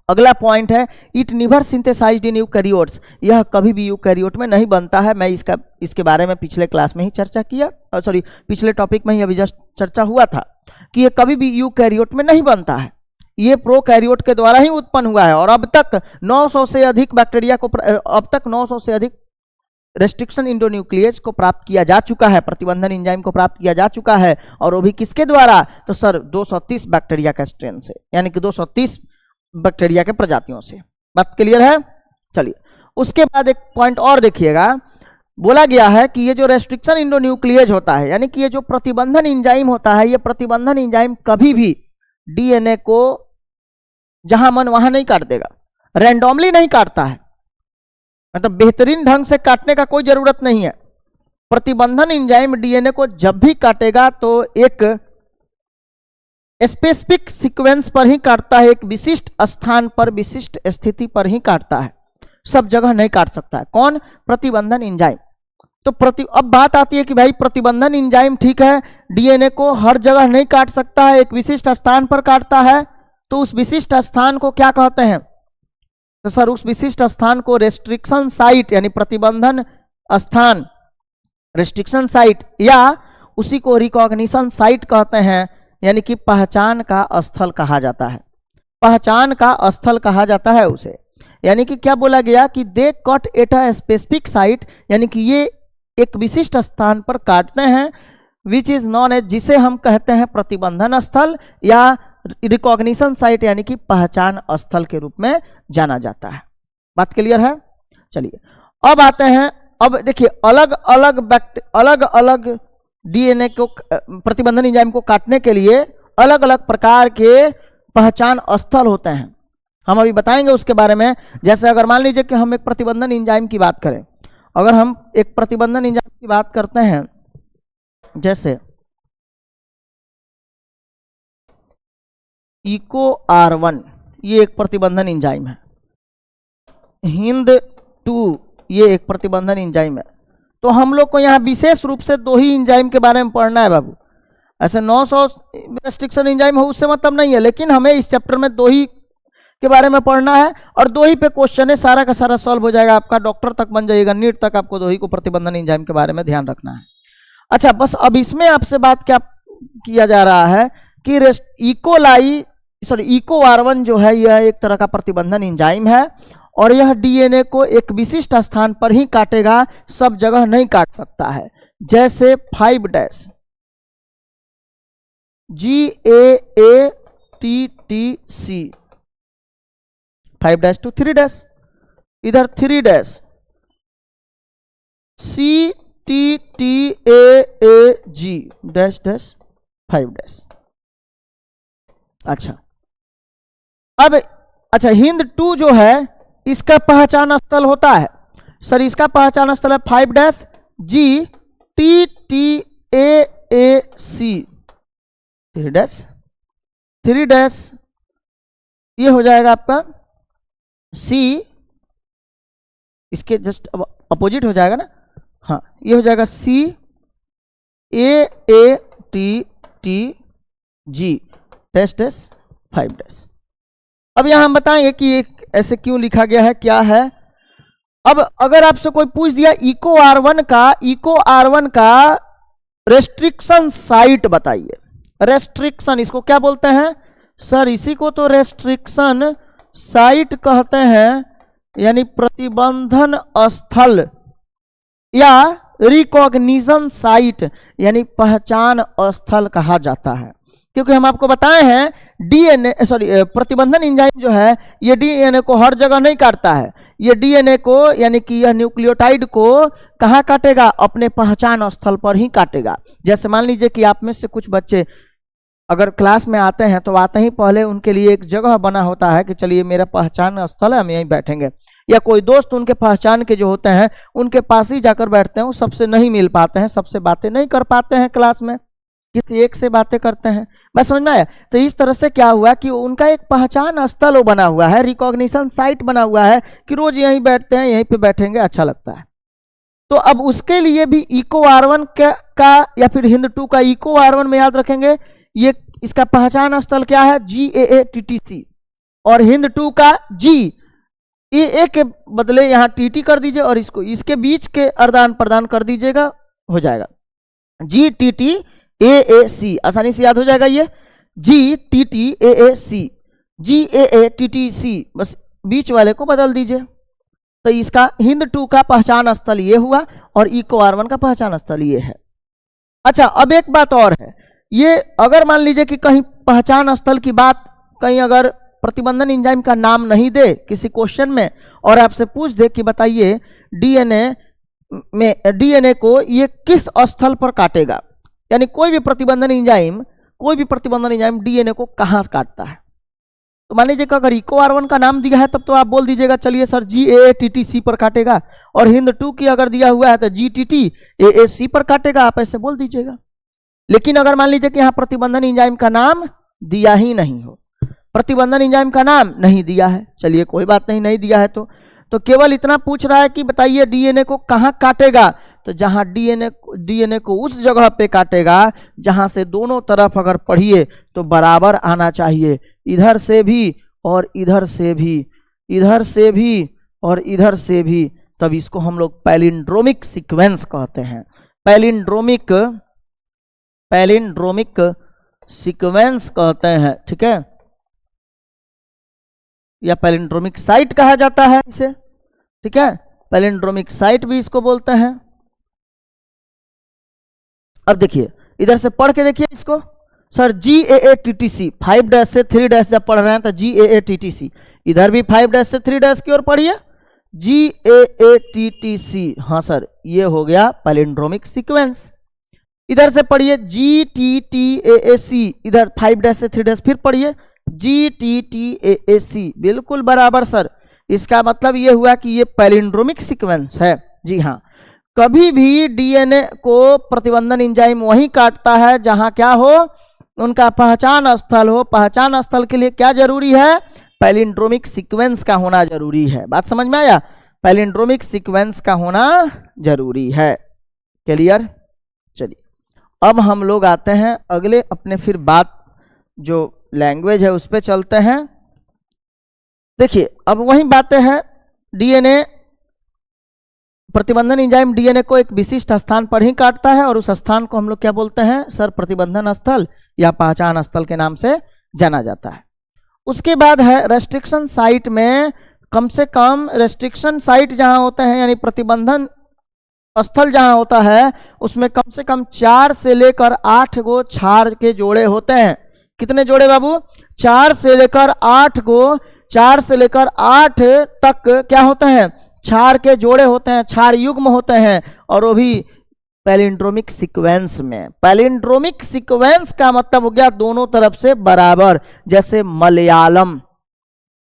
अगला पॉइंट है it never synthesized in eukaryotes, यह कभी भी यूकैरियोट में नहीं बनता है। मैं इसके बारे में पिछले क्लास में ही चर्चा किया, पिछले टॉपिक में ही अभी जस्ट चर्चा हुआ था कि यह कभी भी यूकैरियोट में नहीं बनता है, ये प्रोकैरियोट के द्वारा ही उत्पन्न हुआ है। और अब तक 900 से अधिक बैक्टीरिया को, अब तक 900 से अधिक रेस्ट्रिक्शन इंडोन्यूक्लिएज को प्राप्त किया जा चुका है, प्रतिबंधन एंजाइम को प्राप्त किया जा चुका है। और वो भी किसके द्वारा? तो सर 230 बैक्टीरिया के स्ट्रेन से, यानी कि 230 बैक्टीरिया के प्रजातियों से। बात क्लियर है? चलिए उसके बाद एक पॉइंट और देखिएगा, बोला गया है कि ये जो रेस्ट्रिक्शन इंडोन्यूक्लिएज होता है, यानी कि ये जो प्रतिबंधन एंजाइम होता है, ये प्रतिबंधन एंजाइम कभी भी डीएनए को जहां मन वहां नहीं काट देगा, रैंडमली नहीं काटता है, मतलब बेहतरीन ढंग से काटने का कोई जरूरत नहीं है। प्रतिबंधन एंजाइम डीएनए को जब भी काटेगा तो एक स्पेसिफिक सीक्वेंस पर ही काटता है, एक विशिष्ट स्थान पर, विशिष्ट स्थिति पर ही काटता है, सब जगह नहीं काट सकता है। कौन? प्रतिबंधन एंजाइम। तो अब बात आती है कि भाई प्रतिबंधन एंजाइम ठीक है, डीएनए को हर जगह नहीं काट सकता है, एक विशिष्ट स्थान पर काटता है, तो उस विशिष्ट स्थान को क्या कहते हैं? तो सर उस विशिष्ट स्थान को रेस्ट्रिक्शन साइट यानी प्रतिबंधन स्थान, रेस्ट्रिक्शन साइट, या उसी को रिकॉग्निशन साइट कहते हैं, यानी कि पहचान का स्थल कहा जाता है। पहचान का स्थल कहा जाता है उसे। यानी कि क्या बोला गया कि they cut at a specific site, यानी कि ये एक विशिष्ट स्थान पर काटते हैं, विच इज नॉन एज, जिसे हम कहते हैं प्रतिबंधन स्थल या रिकॉग्निशन साइट, यानी कि पहचान स्थल के रूप में जाना जाता है। बात क्लियर है? चलिए अब आते हैं, अब देखिए अलग अलग डीएनए को, प्रतिबंधन एंजाइम को काटने के लिए अलग अलग प्रकार के पहचान स्थल होते हैं, हम अभी बताएंगे उसके बारे में। जैसे अगर मान लीजिए कि हम एक प्रतिबंधन एंजाइम की बात करें, अगर हम एक प्रतिबंधन एंजाइम की बात करते हैं, जैसे इको R1, ये एक प्रतिबंधन एंजाइम है, हिंद 2 ये एक प्रतिबंधन एंजाइम है, तो हम लोग को यहाँ विशेष रूप से 2 ही एंजाइम के बारे में पढ़ना है बाबू। ऐसे 900 रेस्ट्रिक्शन एंजाइम हो उससे मतलब नहीं है, लेकिन हमें इस चैप्टर में 2 ही के बारे में पढ़ना है, और 2 ही पे क्वेश्चन है, सारा का सारा सॉल्व हो जाएगा, आपका डॉक्टर तक बन जाएगा, नीट तक आपको 2 ही को प्रतिबंधन एंजाइम के बारे में ध्यान रखना है। अच्छा, बस अब इसमें आपसे बात क्या किया जा रहा है कि इको R1 जो है यह एक तरह का प्रतिबंधन एंजाइम है, और यह डीएनए को एक विशिष्ट स्थान पर ही काटेगा, सब जगह नहीं काट सकता है। जैसे 5' GAATTC, 5' to 3', इधर 3' CTTAAG -5'। अच्छा, अब अच्छा हिंद 2 जो है इसका पहचान स्थल होता है, सर इसका पहचान स्थल है 5' GTTAAC, 3' ये हो जाएगा आपका C, इसके जस्ट अपोजिट हो जाएगा ना, हाँ ये हो जाएगा CAATTG -5'। अब यहां हम बताएंगे कि एक ऐसे क्यों लिखा गया है, क्या है। अब अगर आपसे कोई पूछ दिया इको R1 का रेस्ट्रिक्शन साइट बताइए, रेस्ट्रिक्शन इसको क्या बोलते हैं सर? इसी को तो रेस्ट्रिक्शन साइट कहते हैं, यानी प्रतिबंधन स्थल या रिकॉग्निशन साइट यानी पहचान स्थल कहा जाता है। क्योंकि हम आपको बताए हैं प्रतिबंधन एंजाइम जो है ये डीएनए को हर जगह नहीं काटता है, ये डीएनए को यानी कि यह न्यूक्लियोटाइड को कहाँ काटेगा? अपने पहचान स्थल पर ही काटेगा। जैसे मान लीजिए कि आप में से कुछ बच्चे अगर क्लास में आते हैं तो आते ही पहले उनके लिए एक जगह बना होता है कि चलिए मेरा पहचान स्थल है, हम यहीं बैठेंगे, या कोई दोस्त उनके पहचान के जो होते हैं उनके पास ही जाकर बैठते हैं, वो सबसे नहीं मिल पाते हैं, सबसे बातें नहीं कर पाते हैं, क्लास में किसी एक से बातें करते हैं, बस समझ में आया। तो इस तरह से क्या हुआ कि उनका एक पहचान स्थल बना हुआ है, रिकॉग्निशन साइट बना हुआ है कि रोज यहीं बैठते हैं, यहीं पे बैठेंगे, अच्छा लगता है। तो अब उसके लिए भी इको R1 का या फिर हिंद 2 का इको R1 में याद रखेंगे, ये इसका पहचान स्थल क्या है? GAATTC, और हिंद 2 का GAA के बदले यहाँ TT कर दीजिए और इसको इसके बीच के आदान प्रदान कर दीजिएगा, हो जाएगा GTTAAC, आसानी से याद हो जाएगा ये GTTAAC, GAATTC, बस बीच वाले को बदल दीजिए। तो इसका हिंद 2 का पहचान स्थल ये हुआ और इको R1 का पहचान स्थल ये है। अच्छा, अब एक बात और है, ये अगर मान लीजिए कि कहीं पहचान स्थल की बात कहीं अगर प्रतिबंधन एंजाइम का नाम नहीं दे किसी क्वेश्चन में और आपसे पूछ दे कि बताइए डीएनए को ये किस स्थल पर काटेगा, यानी कोई भी प्रतिबंधन एंजाइम डीएनए को कहां से काटता है, तो मान लीजिए कि अगर इको R1 का नाम दिया है तब तो आप बोल दीजिएगा चलिए सर GAATTC पर काटेगा, और हिंद 2 की अगर दिया हुआ है तो GTTAAC पर काटेगा, आप ऐसे बोल दीजिएगा। लेकिन अगर मान लीजिए कि यहाँ प्रतिबंधन एंजाइम का नाम दिया ही नहीं हो, प्रतिबंधन एंजाइम का नाम नहीं दिया है, चलिए कोई बात नहीं, नहीं दिया है तो केवल इतना पूछ रहा है कि बताइए डीएनए को कहाँ काटेगा, तो जहाँ डीएनए को उस जगह पे काटेगा जहाँ से दोनों तरफ अगर पढ़िए तो बराबर आना चाहिए, इधर से भी और इधर से भी, इधर से भी और इधर से भी, तब इसको हम लोग पैलिंड्रोमिक सीक्वेंस कहते हैं। पैलिंड्रोमिक सीक्वेंस कहते हैं, ठीक है, या पैलिंड्रोमिक साइट कहा जाता है इसे, ठीक है, पैलिंड्रोमिक साइट भी इसको बोलते हैं। अब देखिए इधर से पढ़ के देखिए इसको, सर GAATTC 5 से 3 जब पढ़ रहे हैं तो GAATTC, इधर भी 5 से 3 की ओर पढ़िए GAATTC, हाँ सर ये हो गया पैलिंड्रोमिक सीक्वेंस। इधर से पढ़िए GTTAAC, इधर 5 से 3 फिर पढ़िए GTTAAC, बिल्कुल बराबर सर। इसका मतलब ये हुआ कि ये पैलिंड्रोमिक सीक्वेंस है। जी हाँ, कभी भी डीएनए को प्रतिबंधन एंजाइम वहीं काटता है जहां क्या हो, उनका पहचान स्थल हो। पहचान स्थल के लिए क्या जरूरी है, पैलिंड्रोमिक सीक्वेंस का होना जरूरी है। बात समझ में आया, पैलिंड्रोमिक सीक्वेंस का होना जरूरी है। क्लियर? चलिए अब हम लोग आते हैं अगले अपने फिर बात जो लैंग्वेज है उस पर चलते हैं। देखिए अब वही बातें हैं, डीएनए प्रतिबंधन एंजाइम डीएनए को एक विशिष्ट स्थान पर ही काटता है और उस स्थान को हम लोग क्या बोलते हैं सर, प्रतिबंधन स्थल या पहचान स्थल के नाम से जाना जाता है। उसके बाद है रेस्ट्रिक्शन साइट में कम से कम, रेस्ट्रिक्शन साइट जहां होते हैं यानी प्रतिबंधन स्थल जहां होता है उसमें कम से कम 4 से लेकर 8 गो क्षार के जोड़े होते हैं। कितने जोड़े बाबू? 4 से लेकर 8 गो, 4 से लेकर 8 तक क्या होते हैं, क्षार के जोड़े होते हैं, क्षार युग्म होते हैं, और वो भी पैलिंड्रोमिक सीक्वेंस में। पैलिंड्रोमिक सीक्वेंस का मतलब हो गया दोनों तरफ से बराबर, जैसे मलयालम।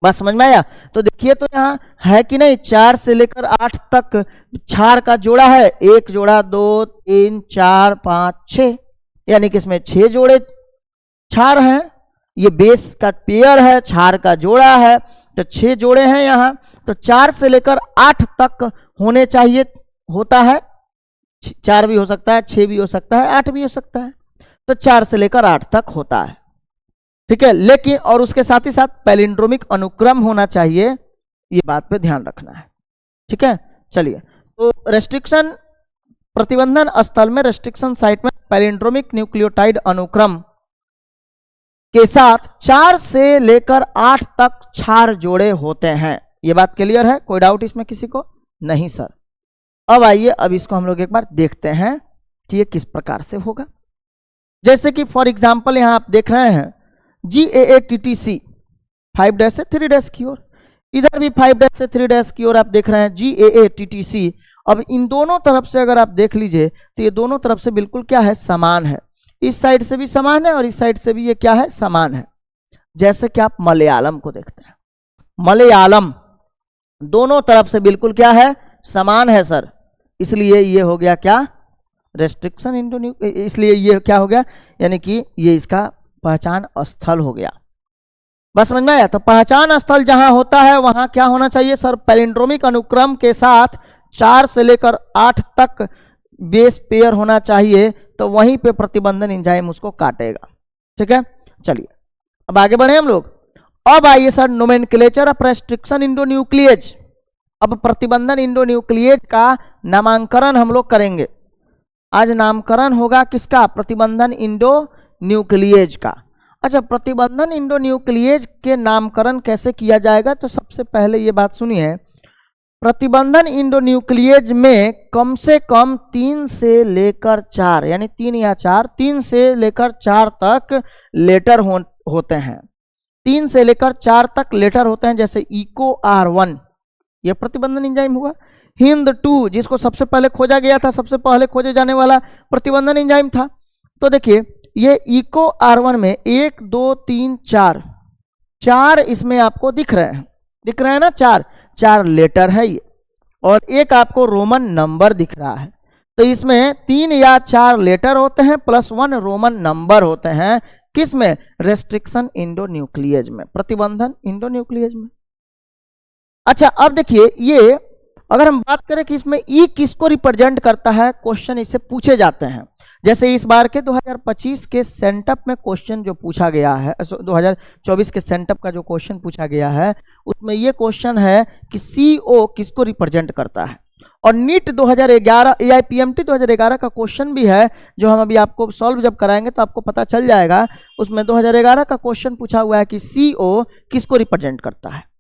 बस समझ में आया? तो देखिए तो यहाँ है कि नहीं, 4 से लेकर 8 तक क्षार का जोड़ा है, 1 जोड़ा 2 3 4 5 6, यानी कि इसमें 6 जोड़े क्षार हैं। ये बेस का पेयर है, क्षार का जोड़ा है, तो 6 जोड़े हैं यहाँ। तो 4 से लेकर 8 तक होने चाहिए, होता है। 4 भी हो सकता है, 6 भी हो सकता है, 8 भी हो सकता है, तो 4 से लेकर 8 तक होता है, ठीक है। लेकिन और उसके साथ ही साथ पैलिंड्रोमिक अनुक्रम होना चाहिए, ये बात पे ध्यान रखना है, ठीक है। चलिए तो रेस्ट्रिक्शन प्रतिबंधन स्थल में, रेस्ट्रिक्शन साइट में पैलिंड्रोमिक न्यूक्लियोटाइड अनुक्रम के साथ 4 से लेकर 8 तक क्षार जोड़े होते हैं। ये बात क्लियर है? कोई डाउट इसमें किसी को? नहीं सर। अब आइए, अब इसको हम लोग एक बार देखते हैं कि ये किस प्रकार से होगा। जैसे कि फॉर एग्जांपल यहां आप देख रहे हैं GAATTC 5 से 3 की ओर, इधर भी 5 से 3 की ओर आप देख रहे हैं GAATTC। अब इन दोनों तरफ से अगर आप देख लीजिए तो ये दोनों तरफ से बिल्कुल क्या है, समान है। इस साइड से भी समान है और इस साइड से भी ये क्या है, समान है। जैसे कि आप मलयालम को देखते हैं, मलयालम दोनों तरफ से बिल्कुल क्या है, समान है सर। इसलिए ये हो गया क्या, रेस्ट्रिक्शन इंटू न्यू, इसलिए ये क्या हो गया, यानी कि ये इसका पहचान स्थल हो गया। बस समझ में आया? तो पहचान स्थल जहां होता है वहां क्या होना चाहिए सर, पैलिंड्रोमिक अनुक्रम के साथ 4 से लेकर 8 तक बेस पेयर होना चाहिए, तो वहीं पे प्रतिबंधन एंजाइम उसको काटेगा, ठीक है। चलिए अब आगे बढ़े हम लोग। अब आइए सर नोमेनक्लेचर ऑफ रेस्ट्रिक्शन इंडोन्यूक्लिएज। अब प्रतिबंधन इंडोन्यूक्लिएज का नामांकन हम लोग करेंगे। आज नामकरण होगा किसका, प्रतिबंधन इंडोन्यूक्लिएज का। अच्छा, प्रतिबंधन इंडोन्यूक्लिएज के नामकरण कैसे किया जाएगा, तो सबसे पहले ये बात सुनिए, प्रतिबंधन इंडोन्यूक्लिएज में कम से कम 3 से लेकर 4, यानी 3 या 4, 3 से लेकर 4 तक लेटर होते हैं। 3 से लेकर 4 तक लेटर होते हैं, जैसे इको R1 ये प्रतिबंधन एंजाइम हुआ। हिंद 2 जिसको सबसे पहले खोजा गया था, सबसे पहले खोजे जाने वाला प्रतिबंधन एंजाइम था। तो देखिए ये इको R1 में 1 2 3 4 4 इसमें आपको दिख रहे हैं ना, 4 लेटर है ये, और एक आपको रोमन नंबर दिख रहा है। तो इसमें 3 या 4 लेटर होते हैं प्लस 1 रोमन नंबर होते हैं। किस में? रेस्ट्रिक्शन इंडोन्यूक्लियेज में, प्रतिबंधन इंडोन्यूक्लियेज में। अच्छा, अब देखिए ये अगर हम बात करें कि इसमें ई किसको रिप्रेजेंट करता है, क्वेश्चन इससे पूछे जाते हैं। जैसे इस बार के 2025 के सेंटअप में क्वेश्चन जो पूछा गया है, 2024 के सेंटअप का जो क्वेश्चन पूछा गया है, उसमें ये क्वेश्चन है कि सीओ किसको रिप्रेजेंट करता है। और नीट 2011 AIPMT 2011 का क्वेश्चन भी है, जो हम अभी आपको सॉल्व जब कराएंगे तो आपको पता चल जाएगा। उसमें 2011 का क्वेश्चन पूछा हुआ है कि सीओ किसको रिप्रेजेंट करता है।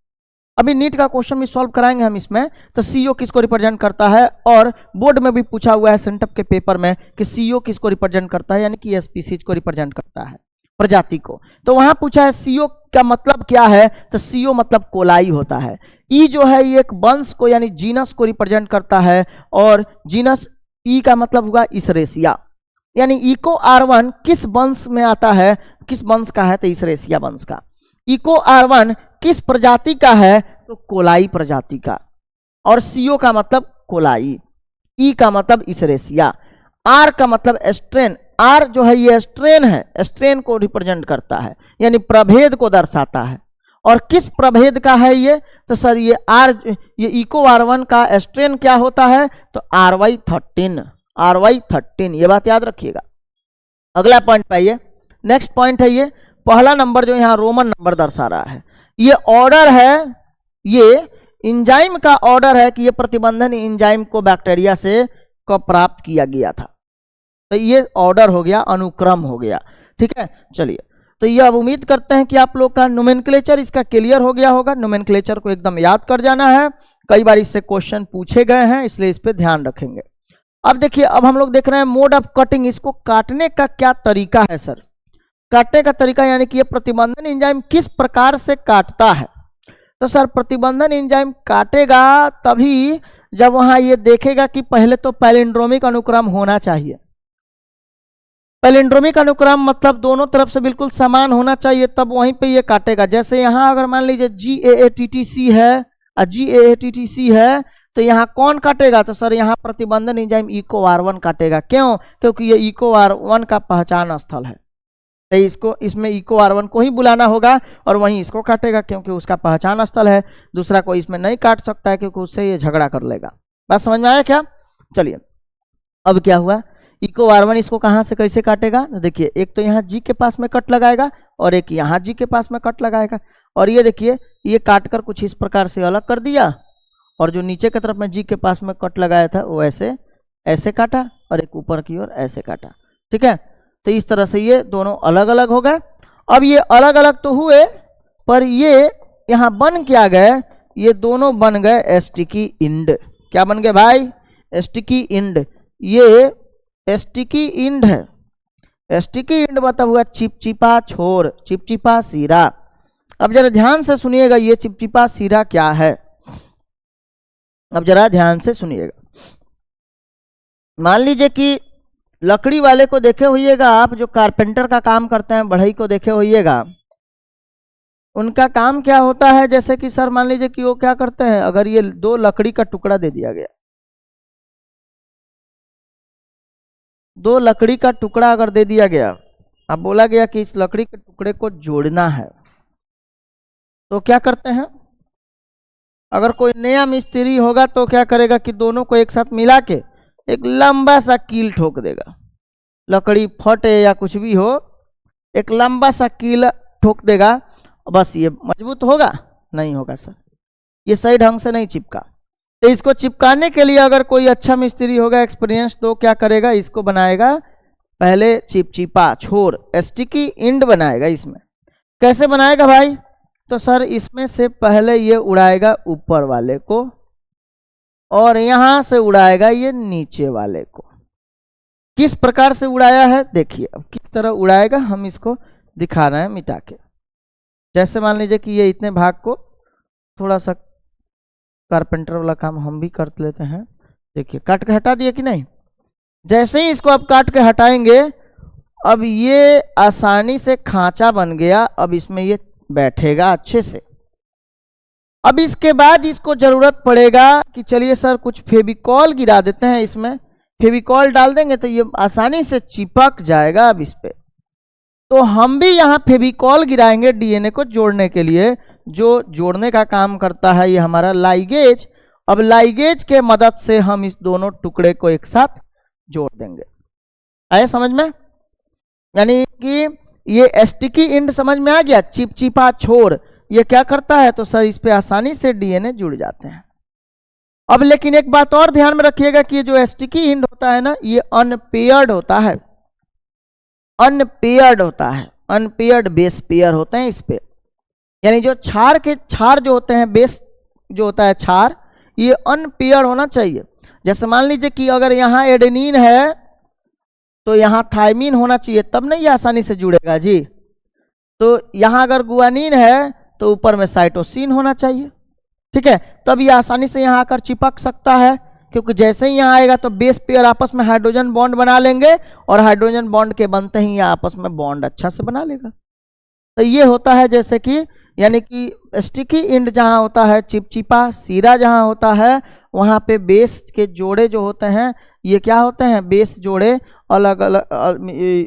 अभी नीट का क्वेश्चन भी सॉल्व कराएंगे हम इसमें, तो सीओ किसको रिप्रेजेंट करता है। और बोर्ड में भी पूछा हुआ है सेंटअप के पेपर में कि सीओ किसको रिप्रेजेंट करता है, यानी कि स्पीसीज को रिप्रेजेंट करता है, प्रजाति को। तो वहां पूछा है सीओ का मतलब क्या है, तो सीओ मतलब कोलाई होता है। ई जो है ये एक वंश को यानी जीनस को रिप्रेजेंट करता है, और जीनस ई का मतलब होगा इसरेसिया, यानी इको R1 किस वंश में आता है, किस वंश का है, तो इसरेसिया वंश का। इको R1 किस प्रजाति का है, तो कोलाई प्रजाति का। और सीओ का मतलब कोलाई, ई का मतलब इसरेसिया, आर का मतलब स्ट्रेन। आर जो है ये स्ट्रेन है, स्ट्रेन को रिप्रेजेंट करता है, यानी प्रभेद को दर्शाता है। और किस प्रभेद का है ये, तो सर ये ये इको R1 का स्ट्रेन क्या होता है, तो RY13, ये बात याद रखिएगा। अगला पॉइंट पाइए, नेक्स्ट पॉइंट है ये पहला नंबर जो यहाँ रोमन नंबर दर्शा रहा है, ये ऑर्डर है, ये एंजाइम का ऑर्डर है कि ये प्रतिबंधन एंजाइम को बैक्टीरिया से कब प्राप्त किया गया था। तो ये ऑर्डर हो गया, अनुक्रम हो गया, ठीक है। चलिए, तो ये अब उम्मीद करते हैं कि आप लोग का नोमेनक्लेचर इसका क्लियर हो गया होगा। नोमेनक्लेचर को एकदम याद कर जाना है, कई बार इससे क्वेश्चन पूछे गए हैं, इसलिए इस पे ध्यान रखेंगे। अब देखिए, अब हम लोग देख रहे हैं मोड ऑफ कटिंग, इसको काटने का क्या तरीका है सर, काटने का तरीका, यानी कि ये प्रतिबंधन एंजाइम किस प्रकार से काटता है। तो सर प्रतिबंधन एंजाइम काटेगा तभी जब वहां ये देखेगा कि पहले तो पैलिंड्रोमिक अनुक्रम होना चाहिए। पैलिंड्रोमिक अनुक्रम मतलब दोनों तरफ से बिल्कुल समान होना चाहिए, तब वहीं पे ये काटेगा। जैसे यहाँ अगर मान लीजिए GAATTC है और GAATTC है, तो यहाँ कौन काटेगा, तो सर यहाँ प्रतिबंधन एंजाइम इको R1 काटेगा। क्यों? क्योंकि ये इको R1 का पहचान स्थल है, तो इसको इसमें इको R1 को ही बुलाना होगा और वहीं इसको काटेगा, क्योंकि उसका पहचान स्थल है। दूसरा कोई इसमें नहीं काट सकता है, क्योंकि उससे ये झगड़ा कर लेगा। बात समझ में आया क्या? चलिए, अब क्या हुआ, इको R1 इसको कहाँ से कैसे काटेगा, तो देखिए एक तो यहाँ G के पास में कट लगाएगा और एक यहाँ G के पास में कट लगाएगा। और ये देखिए, ये काट कर कुछ इस प्रकार से अलग कर दिया, और जो नीचे की तरफ में G के पास में कट लगाया था वो ऐसे काटा, और एक ऊपर की ओर ऐसे काटा, ठीक है। तो इस तरह से ये दोनों अलग अलग हो गए। अब ये अलग अलग तो हुए, पर ये यहाँ बन क्या गए, ये दोनों बन गए स्टिकी इंड। क्या बन गए भाई? Sticky end. ये स्टिकी इंड है। स्टिकी इंड मतलब हुआ चिपचिपा छोर, चिपचिपा सीरा। अब जरा ध्यान से सुनिएगा, ये चिपचिपा सीरा क्या है, अब जरा ध्यान से सुनिएगा। मान लीजिए कि लकड़ी वाले को देखे होइएगा आप, जो कारपेंटर का काम करते हैं, बढ़ई को देखे होइएगा, उनका काम क्या होता है, जैसे कि सर मान लीजिए कि वो क्या करते हैं, अगर ये 2 लकड़ी का टुकड़ा दे दिया गया, 2 लकड़ी का टुकड़ा अगर दे दिया गया, अब बोला गया कि इस लकड़ी के टुकड़े को जोड़ना है, तो क्या करते हैं, अगर कोई नया मिस्त्री होगा तो क्या करेगा कि दोनों को एक साथ मिला के एक लंबा सा कील ठोक देगा। लकड़ी फटे या कुछ भी हो, एक लंबा सा कील ठोक देगा, बस ये मजबूत होगा? नहीं होगा सर, ये सही ढंग से नहीं चिपका। तो इसको चिपकाने के लिए अगर कोई अच्छा मिस्त्री होगा, एक्सपीरियंस, तो क्या करेगा, इसको बनाएगा पहले चिपचिपा छोर, स्टिकी इंड बनाएगा। इसमें कैसे बनाएगा भाई, तो सर इसमें से पहले ये उड़ाएगा ऊपर वाले को, और यहां से उड़ाएगा ये नीचे वाले को। किस प्रकार से उड़ाया है देखिए, अब किस तरह उड़ाएगा हम इसको दिखा रहे हैं मिटा के। जैसे मान लीजिए कि ये इतने भाग को थोड़ा सा कारपेंटर वाला काम हम भी कर लेते हैं। देखिए काट के हटा दिए कि नहीं, जैसे ही इसको अब काट के हटाएंगे, अब ये आसानी से खांचा बन गया। अब इसमें ये बैठेगा अच्छे से। अब इसके बाद इसको जरूरत पड़ेगा कि चलिए सर कुछ फेविकॉल गिरा देते हैं इसमें, फेविकॉल डाल देंगे तो ये आसानी से चिपक जाएगा। अब इस पे तो हम भी यहाँ फेविकॉल गिराएंगे डीएनए को जोड़ने के लिए। जो जोड़ने का काम करता है ये हमारा लाइगेज। अब लाइगेज के मदद से हम इस दोनों टुकड़े को एक साथ जोड़ देंगे। आए समझ में? यानी कि ये स्टिकी एंड समझ में आ गया, चिपचिपा छोर ये क्या करता है, तो सर इस पे आसानी से डीएनए जुड़ जाते हैं। अब लेकिन एक बात और ध्यान में रखिएगा कि ये जो स्टिकी एंड होता है ना, ये अनपेयर्ड होता है, अनपेयर्ड होता है, अनपेयर्ड बेस पेयर होते हैं इस पे। यानी जो क्षार जो होते हैं, बेस जो होता है क्षार, ये अनपेयर्ड होना चाहिए। जैसे मान लीजिए कि अगर यहाँ एडेनिन है तो यहाँ थायमीन होना चाहिए, तब नहीं ये आसानी से जुड़ेगा जी। तो यहाँ अगर गुआनिन है तो ऊपर में साइटोसिन होना चाहिए, ठीक है, तब ये आसानी से यहाँ आकर चिपक सकता है। क्योंकि जैसे ही यहाँ आएगा तो बेस पेयर आपस में हाइड्रोजन बॉन्ड बना लेंगे और हाइड्रोजन बॉन्ड के बनते ही ये आपस में बॉन्ड अच्छा से बना लेगा। तो ये होता है जैसे कि, यानी कि स्टिकी एंड जहाँ होता है, चिपचिपा सिरा जहाँ होता है, वहाँ पे बेस के जोड़े जो होते हैं ये क्या होते हैं, बेस जोड़े अलग अलग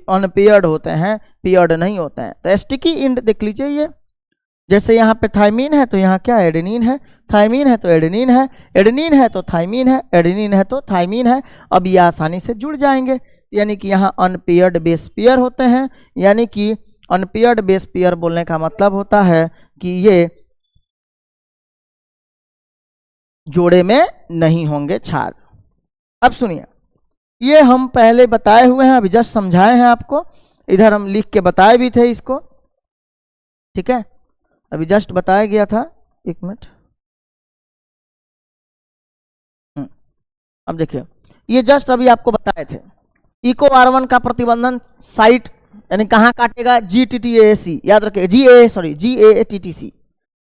अनपेयर्ड होते हैं, पेयर्ड नहीं होते हैं। तो स्टिकी एंड देख लीजिए, ये जैसे यहाँ पे थायमीन है तो यहाँ क्या एडेनिन है, थायमीन है तो एडेनिन है, एडेनिन है तो थायमीन है, एडेनिन है तो थायमीन है। अब ये आसानी से जुड़ जाएंगे। यानी कि यहाँ अनपेयर्ड बेस पेयर होते हैं। यानी कि अनपेयर्ड बेस पेयर बोलने का मतलब होता है कि ये जोड़े में नहीं होंगे क्षार। अब सुनिए, ये हम पहले बताए हुए हैं, अभी जस्ट समझाए हैं आपको, इधर हम लिख के बताए भी थे इसको, ठीक है, अभी जस्ट बताया गया था। एक मिनट, अब देखिए, ये जस्ट अभी आपको बताए थे। इको R1 का प्रतिबंधन साइट यानी कहाँ काटेगा, GTTAC, याद रखिए, GAATTC।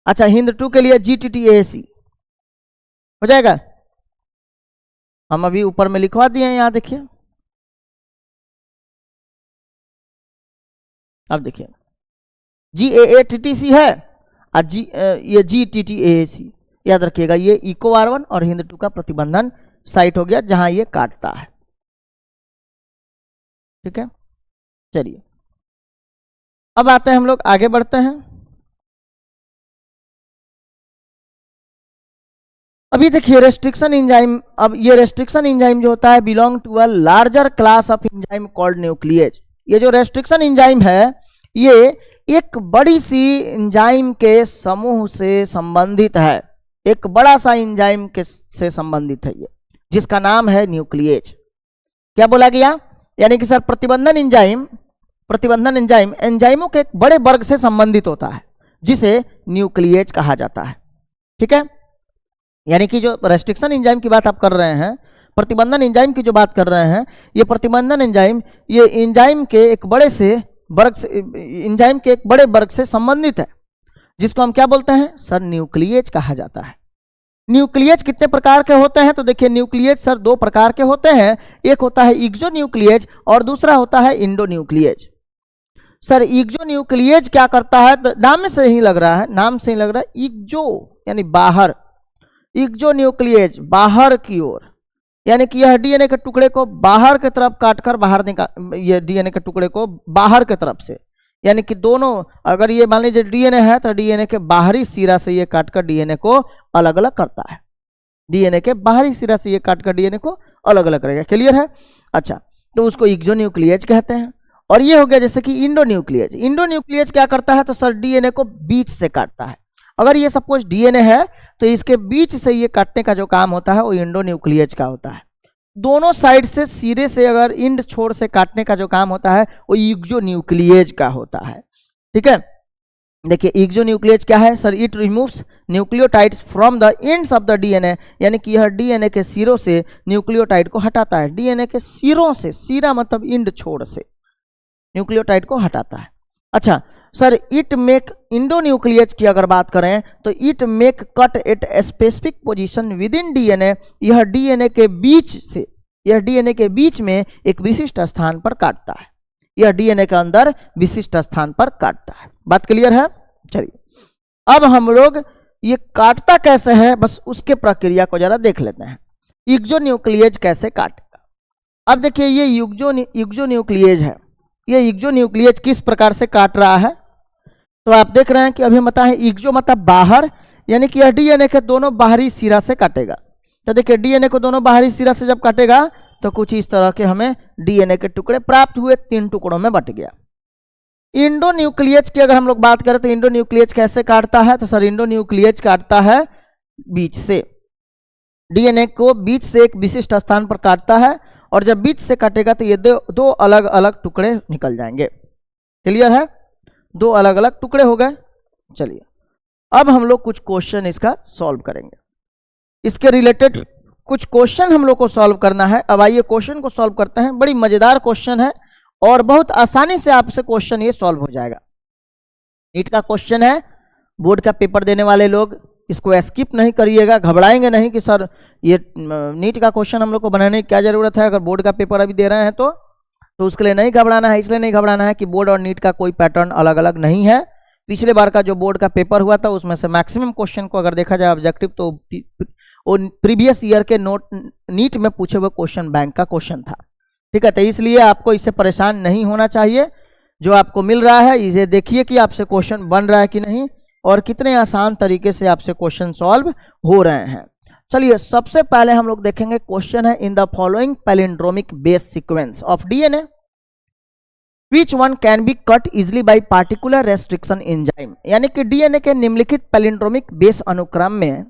अच्छा, हिंद 2 के लिए GTTAC हो जाएगा। हम अभी ऊपर में लिखवा दिए हैं, यहाँ देखिए। अब देखिए GAATTC है और ये GTTAC, याद रखिएगा, ये इको R1 और हिंद 2 का प्रतिबंधन साइट हो गया जहां ये काटता है, ठीक है। चलिए अब आते हैं, हम लोग आगे बढ़ते हैं। अभी देखिए रेस्ट्रिक्शन एंजाइम। अब ये रेस्ट्रिक्शन एंजाइम जो होता है belong to a larger class of enzyme called nuclease. ये जो रेस्ट्रिक्शन एंजाइम है ये एक बड़ी सी एंजाइम के समूह से संबंधित है, एक बड़ा सा एंजाइम के से संबंधित है ये, जिसका नाम है न्यूक्लिएज। क्या बोला गया, यानी कि सर प्रतिबंधन एंजाइम एंजाइमों के एक बड़े वर्ग से संबंधित होता है जिसे न्यूक्लिएज कहा जाता है, ठीक है। यानी कि जो रेस्ट्रिक्शन एंजाइम की बात आप कर रहे हैं, प्रतिबंधन एंजाइम की जो बात कर रहे हैं, ये प्रतिबंधन एंजाइम ये एंजाइम के एक बड़े वर्ग से संबंधित है, जिसको हम क्या बोलते हैं सर, न्यूक्लिएज कहा जाता है। न्यूक्लिएज कितने प्रकार के होते हैं, तो देखिए न्यूक्लिएज सर 2 प्रकार के होते हैं। एक होता है इक्सोन्यूक्लिएज और दूसरा होता है इंडोन्यूक्लिएज। सर इक्सोन्यूक्लिएज क्या करता है, तो नाम से ही लग रहा है, इक्सो यानी बाहर, इक्सोन्यूक्लिएज बाहर की ओर, यानी कि यह डीएनए के टुकड़े को बाहर की तरफ काटकर बाहर निकाल, ये डीएनए के टुकड़े को बाहर की तरफ से, यानी कि दोनों, अगर ये मान लीजिए डीएनए है तो डीएनए के बाहरी सिरा से ये काटकर डीएनए को अलग अलग करता है, डीएनए के बाहरी सिरा से ये काटकर डीएनए को अलग अलग करेगा। क्लियर है? अच्छा, तो उसको इक्सोन्यूक्लिएज कहते हैं। और ये हो गया जैसे कि इंडोन्यूक्लिएज। इंडोन्यूक्लिएज क्या करता है, तो सर डीएनए को बीच से काटता है। अगर ये सपोज डीएनए है तो इसके बीच से ये काटने का जो काम होता है वो इंडोन्यूक्लिएज का होता है। दोनों साइड से सिरे से अगर इंड छोर से काटने का जो काम होता है वो इक्सोन्यूक्लिएज का होता है, ठीक है। देखिए इक्सोन्यूक्लिएज क्या है sir, it removes nucleotides from the ends of the DNA, यानी कि यह डीएनए के सिरों से न्यूक्लियोटाइड को हटाता है। डीएनए के सिरों से, सिरा मतलब इंड छोर से न्यूक्लियोटाइड को हटाता है। अच्छा सर, इट मेक इंडोन्यूक्लिएज की अगर बात करें तो it make cut at specific position with in DNA, यह डीएनए के बीच से, यह डीएनए के बीच में एक विशिष्ट स्थान पर काटता है, यह डीएनए के अंदर विशिष्ट स्थान पर काटता है। बात क्लियर है? चलिए अब हम लोग ये काटता कैसे है बस उसके प्रक्रिया को जरा देख लेते हैं। इक्सोन्यूक्लियेज कैसे काटेगा। अब देखिए ये इक्सोन्यूक्लियेज है, ये इक्सोन्यूक्लियेज किस प्रकार से काट रहा है। तो आप देख रहे हैं कि अभी मता है इक्सो मतलब बाहर, यानी कि यह डीएनए के दोनों बाहरी सिरा से काटेगा। तो देखिए डीएनए को दोनों बाहरी सिरा से जब काटेगा तो कुछ इस तरह के हमें डीएनए के टुकड़े प्राप्त हुए, 3 टुकड़ों में बट गया। इंडोन्यूक्लियेज की अगर हम लोग बात करें तो इंडोन्यूक्लियेज कैसे काटता है, तो सर इंडोन्यूक्लियेज काटता है बीच से, डीएनए को बीच से एक विशिष्ट स्थान पर काटता है, और जब बीच से काटेगा तो ये दो अलग अलग टुकड़े निकल जाएंगे। क्लियर है, 2 अलग अलग टुकड़े हो गए। चलिए अब हम लोग कुछ क्वेश्चन इसका सॉल्व करेंगे, इसके रिलेटेड कुछ क्वेश्चन हम लोग को सॉल्व करना है। अब आइए क्वेश्चन को सॉल्व करते हैं। बड़ी मजेदार क्वेश्चन है और बहुत आसानी से आपसे क्वेश्चन ये सॉल्व हो जाएगा। नीट का क्वेश्चन है, बोर्ड का पेपर देने वाले लोग इसको स्किप नहीं करिएगा, घबराएंगे नहीं कि सर ये नीट का क्वेश्चन हम लोग को बनाने की क्या जरूरत है। अगर बोर्ड का पेपर अभी दे रहे हैं तो उसके लिए नहीं घबराना है। इसलिए नहीं घबराना है कि बोर्ड और नीट का कोई पैटर्न अलग अलग नहीं है। पिछले बार का जो बोर्ड का पेपर हुआ था उसमें से मैक्सिमम क्वेश्चन को अगर देखा जाए ऑब्जेक्टिव तो वो प्रीवियस ईयर के नीट में पूछे हुए क्वेश्चन बैंक का क्वेश्चन था। ठीक है, तो इसलिए आपको इससे परेशान नहीं होना चाहिए। जो आपको मिल रहा है इसे देखिए कि आपसे क्वेश्चन बन रहा है कि नहीं और कितने आसान तरीके से आपसे क्वेश्चन सॉल्व हो रहे हैं। चलिए सबसे पहले हम लोग देखेंगे क्वेश्चन है, in the following palindromic base sequence of DNA which one can be cut easily by particular restriction enzyme. यानी कि डीएनए के निम्नलिखित पैलिंड्रोमिक बेस अनुक्रम में,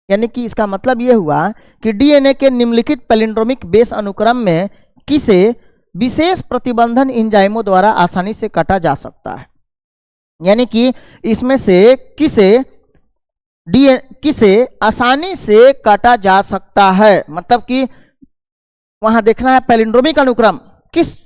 यानी कि इसका मतलब यह हुआ कि डीएनए के निम्नलिखित पैलिंड्रोमिक बेस अनुक्रम में किसे विशेष प्रतिबंधन एंजाइमों द्वारा आसानी से काटा जा सकता है। यानी कि इसमें से किसे आसानी से काटा जा सकता है, मतलब कि वहां देखना है पैलिंड्रोमिक अनुक्रम किस,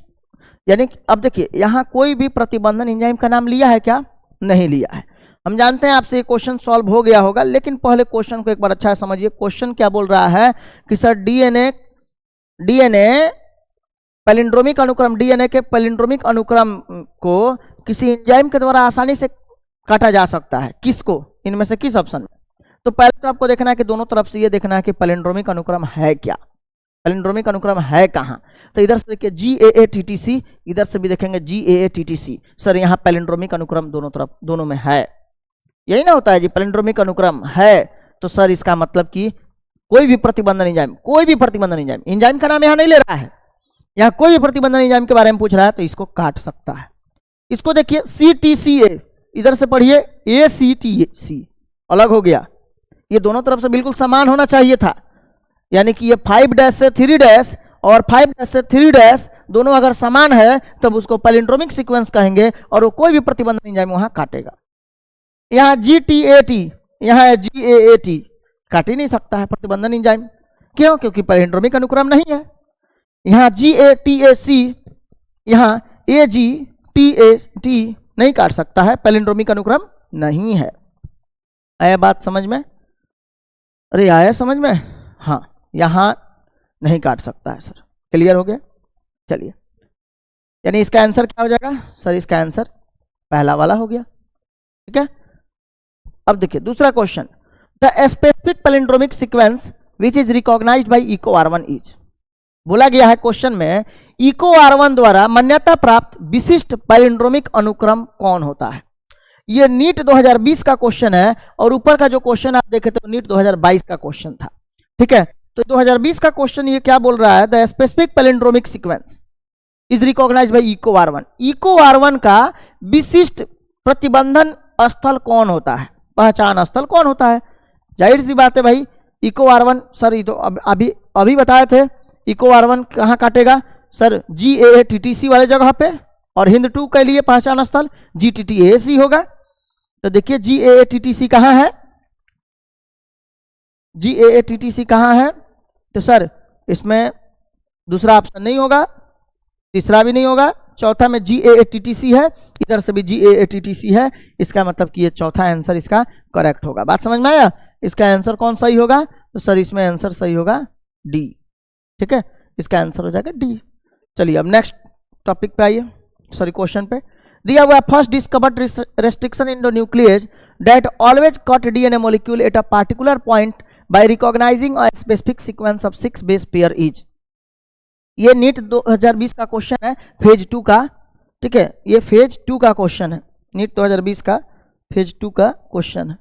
यानी कि अब देखिए यहां कोई भी प्रतिबंधन एंजाइम का नाम लिया है क्या, नहीं लिया है। हम जानते हैं आपसे ये क्वेश्चन सॉल्व हो गया होगा, लेकिन पहले क्वेश्चन को एक बार अच्छा समझिए। क्वेश्चन क्या बोल रहा है कि सर डीएनए पैलिंड्रोमिक अनुक्रम, डीएनए के पैलिंड्रोमिक अनुक्रम को किसी एंजाइम के द्वारा आसानी से काटा जा सकता है। किसको, इनमें से किस ऑप्शन में। तो पहले तो आपको देखना है कि दोनों तरफ से ये देखना है कि पैलिंड्रोमिक अनुक्रम है क्या, पैलिंड्रोमिक अनुक्रम है कहाँ। तो इधर से देखिए GAATTC, इधर से भी देखेंगे GAATTC। सर यहाँ पैलिंड्रोमिक अनुक्रम दोनों तरफ, दोनों में है, यही ना होता है जी, पैलिंड्रोमिक अनुक्रम है। तो सर इसका मतलब कि कोई भी प्रतिबंधन एंजाइम, कोई भी प्रतिबंधन एंजाइम, एंजाइम का नाम यहाँ नहीं ले रहा है, यहाँ कोई भी प्रतिबंधन एंजाइम के बारे में पूछ रहा है तो इसको काट सकता है। इसको देखिए CTCA, इधर से पढ़िए ACTC, अलग हो गया। ये दोनों तरफ से बिल्कुल समान होना चाहिए था, यानी कि ये 5' से 3' और 5' से 3' दोनों अगर समान है तब उसको पैलिंड्रोमिक सीक्वेंस कहेंगे और वो कोई भी प्रतिबंधन एंजाइम वहां काटेगा। यहाँ GTAT, यहाँ है GAAT, काट ही नहीं सकता है प्रतिबंधन एंजाइम। क्यों? क्योंकि पैलिंड्रोमिक अनुक्रम नहीं है। यहाँ GATAC, यहाँ AGTAT नहीं काट सकता है, पैलिंड्रोमिक अनुक्रम नहीं है। आया बात समझ में? अरे आया समझ में? हाँ, यहां नहीं काट सकता है सर। क्लियर हो गया? चलिए, यानी इसका आंसर क्या हो जाएगा सर? इसका आंसर पहला वाला हो गया। ठीक है, अब देखिए दूसरा question, the specific palindromic sequence which is recognized by EcoR1 is. बोला गया है क्वेश्चन में EcoR1 द्वारा मान्यता प्राप्त विशिष्ट पैलिंड्रोमिक अनुक्रम कौन होता है। ये नीट 2020 का क्वेश्चन है और ऊपर का जो क्वेश्चन आप देखे तो नीट 2022 का क्वेश्चन था। ठीक है, तो 2020 का क्वेश्चन ये क्या बोल रहा है, the specific palindromic sequence is recognized by EcoR1। EcoR1 का विशिष्ट प्रतिबंधन स्थल कौन होता है, पहचान स्थल कौन होता है। जाहिर सी बात है भाई, EcoR1 सर ये तो अभी बताए थे। EcoR1 कहाँ काटेगा सर? GAATTC वाले जगह पे, और हिंद 2 के लिए पहचान स्थल GTTAC होगा। तो देखिए GAATTC कहाँ है, GAATTC कहाँ है? तो सर इसमें दूसरा ऑप्शन नहीं होगा, तीसरा भी नहीं होगा, चौथा में GAATTC है, इधर से भी GAATTC है। इसका मतलब कि ये चौथा आंसर इसका करेक्ट होगा। बात समझ में आया? इसका आंसर कौन सही होगा? तो सर इसमें आंसर सही होगा डी। ठीक है, इसका आंसर हो जाएगा डी। चलिए अब नेक्स्ट टॉपिक पे आइए, सॉरी क्वेश्चन पे। दिया हुआ first discovered restriction endonuclease that always cut DNA molecule at a particular point by recognising a specific sequence of 6 base pair is. ये नीट 2020 का क्वेश्चन है, फेज 2 का। ठीक है, ये फेज 2 का क्वेश्चन है, नीट 2020 का फेज 2 का क्वेश्चन है।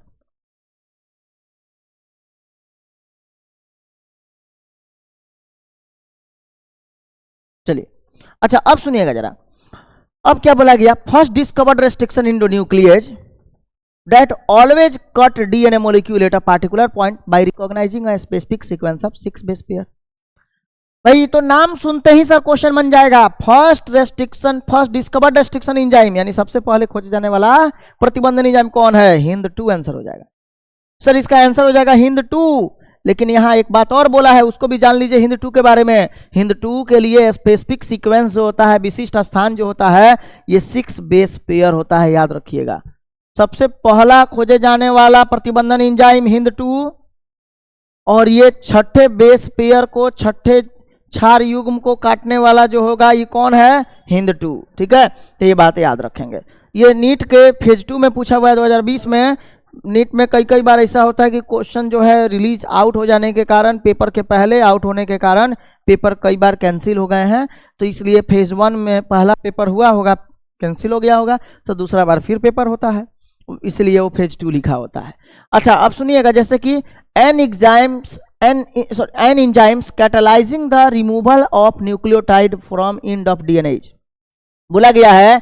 चलिए, अच्छा अब सुनिएगा जरा, अब क्या बोला गया, first discovered restriction endonuclease that always cut DNA molecule at a particular point by recognising a specific sequence of 6 base pair. भाई तो नाम सुनते ही सर क्वेश्चन बन जाएगा, फर्स्ट डिस्कवर्ड रेस्ट्रिक्शन एंजाइम, यानी सबसे पहले खोजे जाने वाला प्रतिबंधन एंजाइम कौन है, हिंद-2 आंसर हो जाएगा। सर इसका आंसर हो जाएगा हिंद-2, लेकिन यहाँ एक बात और बोला है, उसको भी जान लीजिए हिंद-2 के बारे में। हिंद-2 के लिए स्पेसिफिक सीक्वेंस जो होता है, विशिष्ट स्थान जो होता है, ये 6 बेस पेयर होता है, याद रखिएगा। सबसे पहला खोजे जाने वाला प्रतिबंधन एंजाइम हिंद-2, और ये छठे बेस पेयर को, छठे क्षार युग्म को काटने वाला जो होगा ये कौन है, हिंद-2। ठीक है, तो ये बात याद रखेंगे। ये नीट के फेज 2 में पूछा हुआ है 2020 में। नीट में कई बार ऐसा होता है कि क्वेश्चन जो है रिलीज आउट हो जाने के कारण, पेपर के पहले आउट होने के कारण पेपर कई बार कैंसिल हो गए हैं, तो इसलिए फेज 1 में पहला पेपर हुआ होगा, कैंसिल हो गया होगा, तो दूसरा बार फिर पेपर होता है, इसलिए वो फेज 2 लिखा होता है। अच्छा अब सुनिएगा, जैसे कि an enzymes catalysing the removal of nucleotide from end of DNA. बोला गया है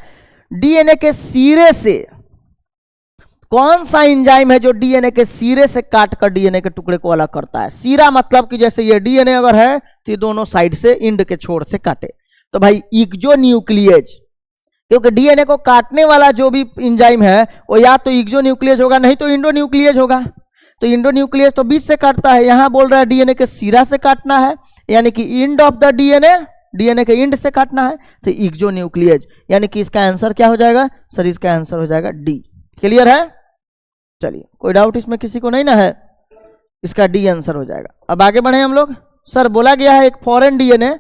डीएनए के सिरे से कौन सा एंजाइम है जो डीएनए के सिरे से काटकर डीएनए के टुकड़े को अलग करता है। सिरा मतलब कि जैसे ये डीएनए अगर है तो ये दोनों साइड से इंड के छोर से काटे, तो भाई इक्सोन्यूक्लियेज, क्योंकि डीएनए को काटने वाला जो भी एंजाइम है वो या तो इक्सोन्यूक्लियेज होगा, नहीं तो इंडोन्यूक्लियेज होगा। तो इंडोन्यूक्लियेज तो बीच से काटता है, यहां बोल रहा है डीएनए के सिरा से काटना है, यानी कि end of the DNA, DNA के इंड से काटना है, तो इक्सोन्यूक्लियेज, यानी कि इसका आंसर क्या हो जाएगा सर, इसका आंसर हो जाएगा डी। क्लियर है? चलिए, कोई डाउट इसमें किसी को नहीं ना है, इसका डी आंसर हो जाएगा। अब आगे बढ़े हम लोग। सर बोला गया है एक फॉरेन डीएनए,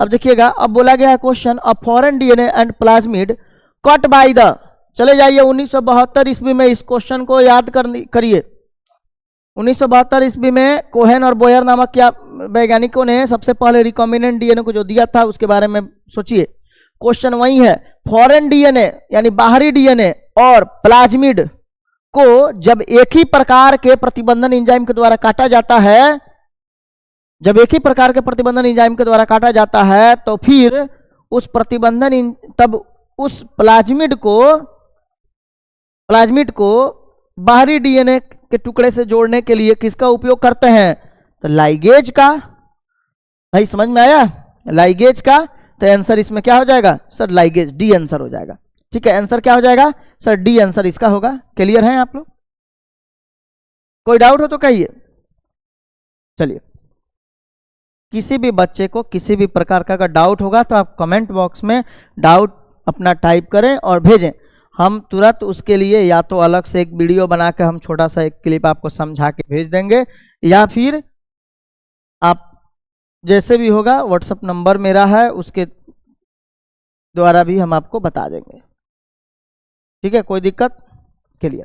अब देखिएगा, अब बोला गया है question, a foreign DNA and plasmid cut by the, चले जाइए 1972 ईस्वी में, इस क्वेश्चन को याद करिए। 1972 ईस्वी में कोहेन और बोयर नामक क्या वैज्ञानिकों ने सबसे पहले रिकॉम्बिनेंट डीएनए को जो दिया था उसके बारे में सोचिए। क्वेश्चन वही है, फॉरेन डीएनए यानी बाहरी डीएनए और प्लाज्मिड को जब एक ही प्रकार के प्रतिबंधन एंजाइम के द्वारा काटा जाता है, जब एक ही प्रकार के प्रतिबंधन एंजाइम के द्वारा काटा जाता है, तो फिर उस प्रतिबंधन तब उस प्लाज्मिड को बाहरी डीएनए के टुकड़े से जोड़ने के लिए किसका उपयोग करते हैं, तो लाइगेज का। भाई समझ में आया, लाइगेज का। तो आंसर इसमें क्या हो जाएगा सर, लाइगेज, डी आंसर हो जाएगा। ठीक है, आंसर क्या हो जाएगा सर, डी आंसर इसका होगा। क्लियर है आप लोग? कोई डाउट हो तो कहिए। चलिए, किसी भी बच्चे को किसी भी प्रकार का अगर डाउट होगा तो आप कमेंट बॉक्स में डाउट अपना टाइप करें और भेजें, हम तुरंत उसके लिए या तो अलग से एक वीडियो बना के हम छोटा सा एक क्लिप आपको समझा के भेज देंगे, या फिर आप जैसे भी होगा व्हाट्सएप नंबर मेरा है उसके द्वारा भी हम आपको बता देंगे। ठीक है, कोई दिक्कत? क्लियर।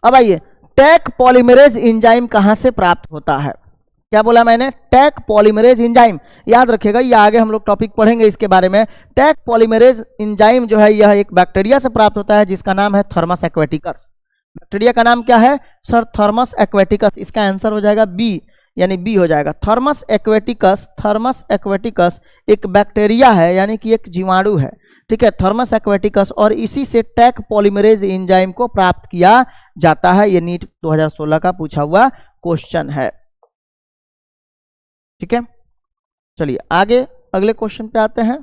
अब आइए, टैक पॉलीमरेज एंजाइम कहां से प्राप्त होता है? क्या बोला मैंने? Taq polymerase enzyme. याद रखिएगा, ये आगे हम लोग टॉपिक पढ़ेंगे इसके बारे में। टैक पॉलीमरेज एंजाइम जो है यह एक बैक्टीरिया से प्राप्त होता है जिसका नाम है थर्मस एक्वेटिकस। बैक्टीरिया का नाम क्या है सर? Thermus aquaticus. इसका आंसर हो जाएगा बी, यानी बी हो जाएगा। थर्मस एक्वेटिकस, थर्मस एक्वेटिकस एक बैक्टीरिया है, यानी कि एक जीवाणु है। ठीक है, थर्मस एक्वेटिकस, और इसी से टैक पॉलीमरेज एंजाइम को प्राप्त किया जाता है। ये नीट 2016 का पूछा हुआ क्वेश्चन है। ठीक है, चलिए आगे अगले क्वेश्चन पे आते हैं।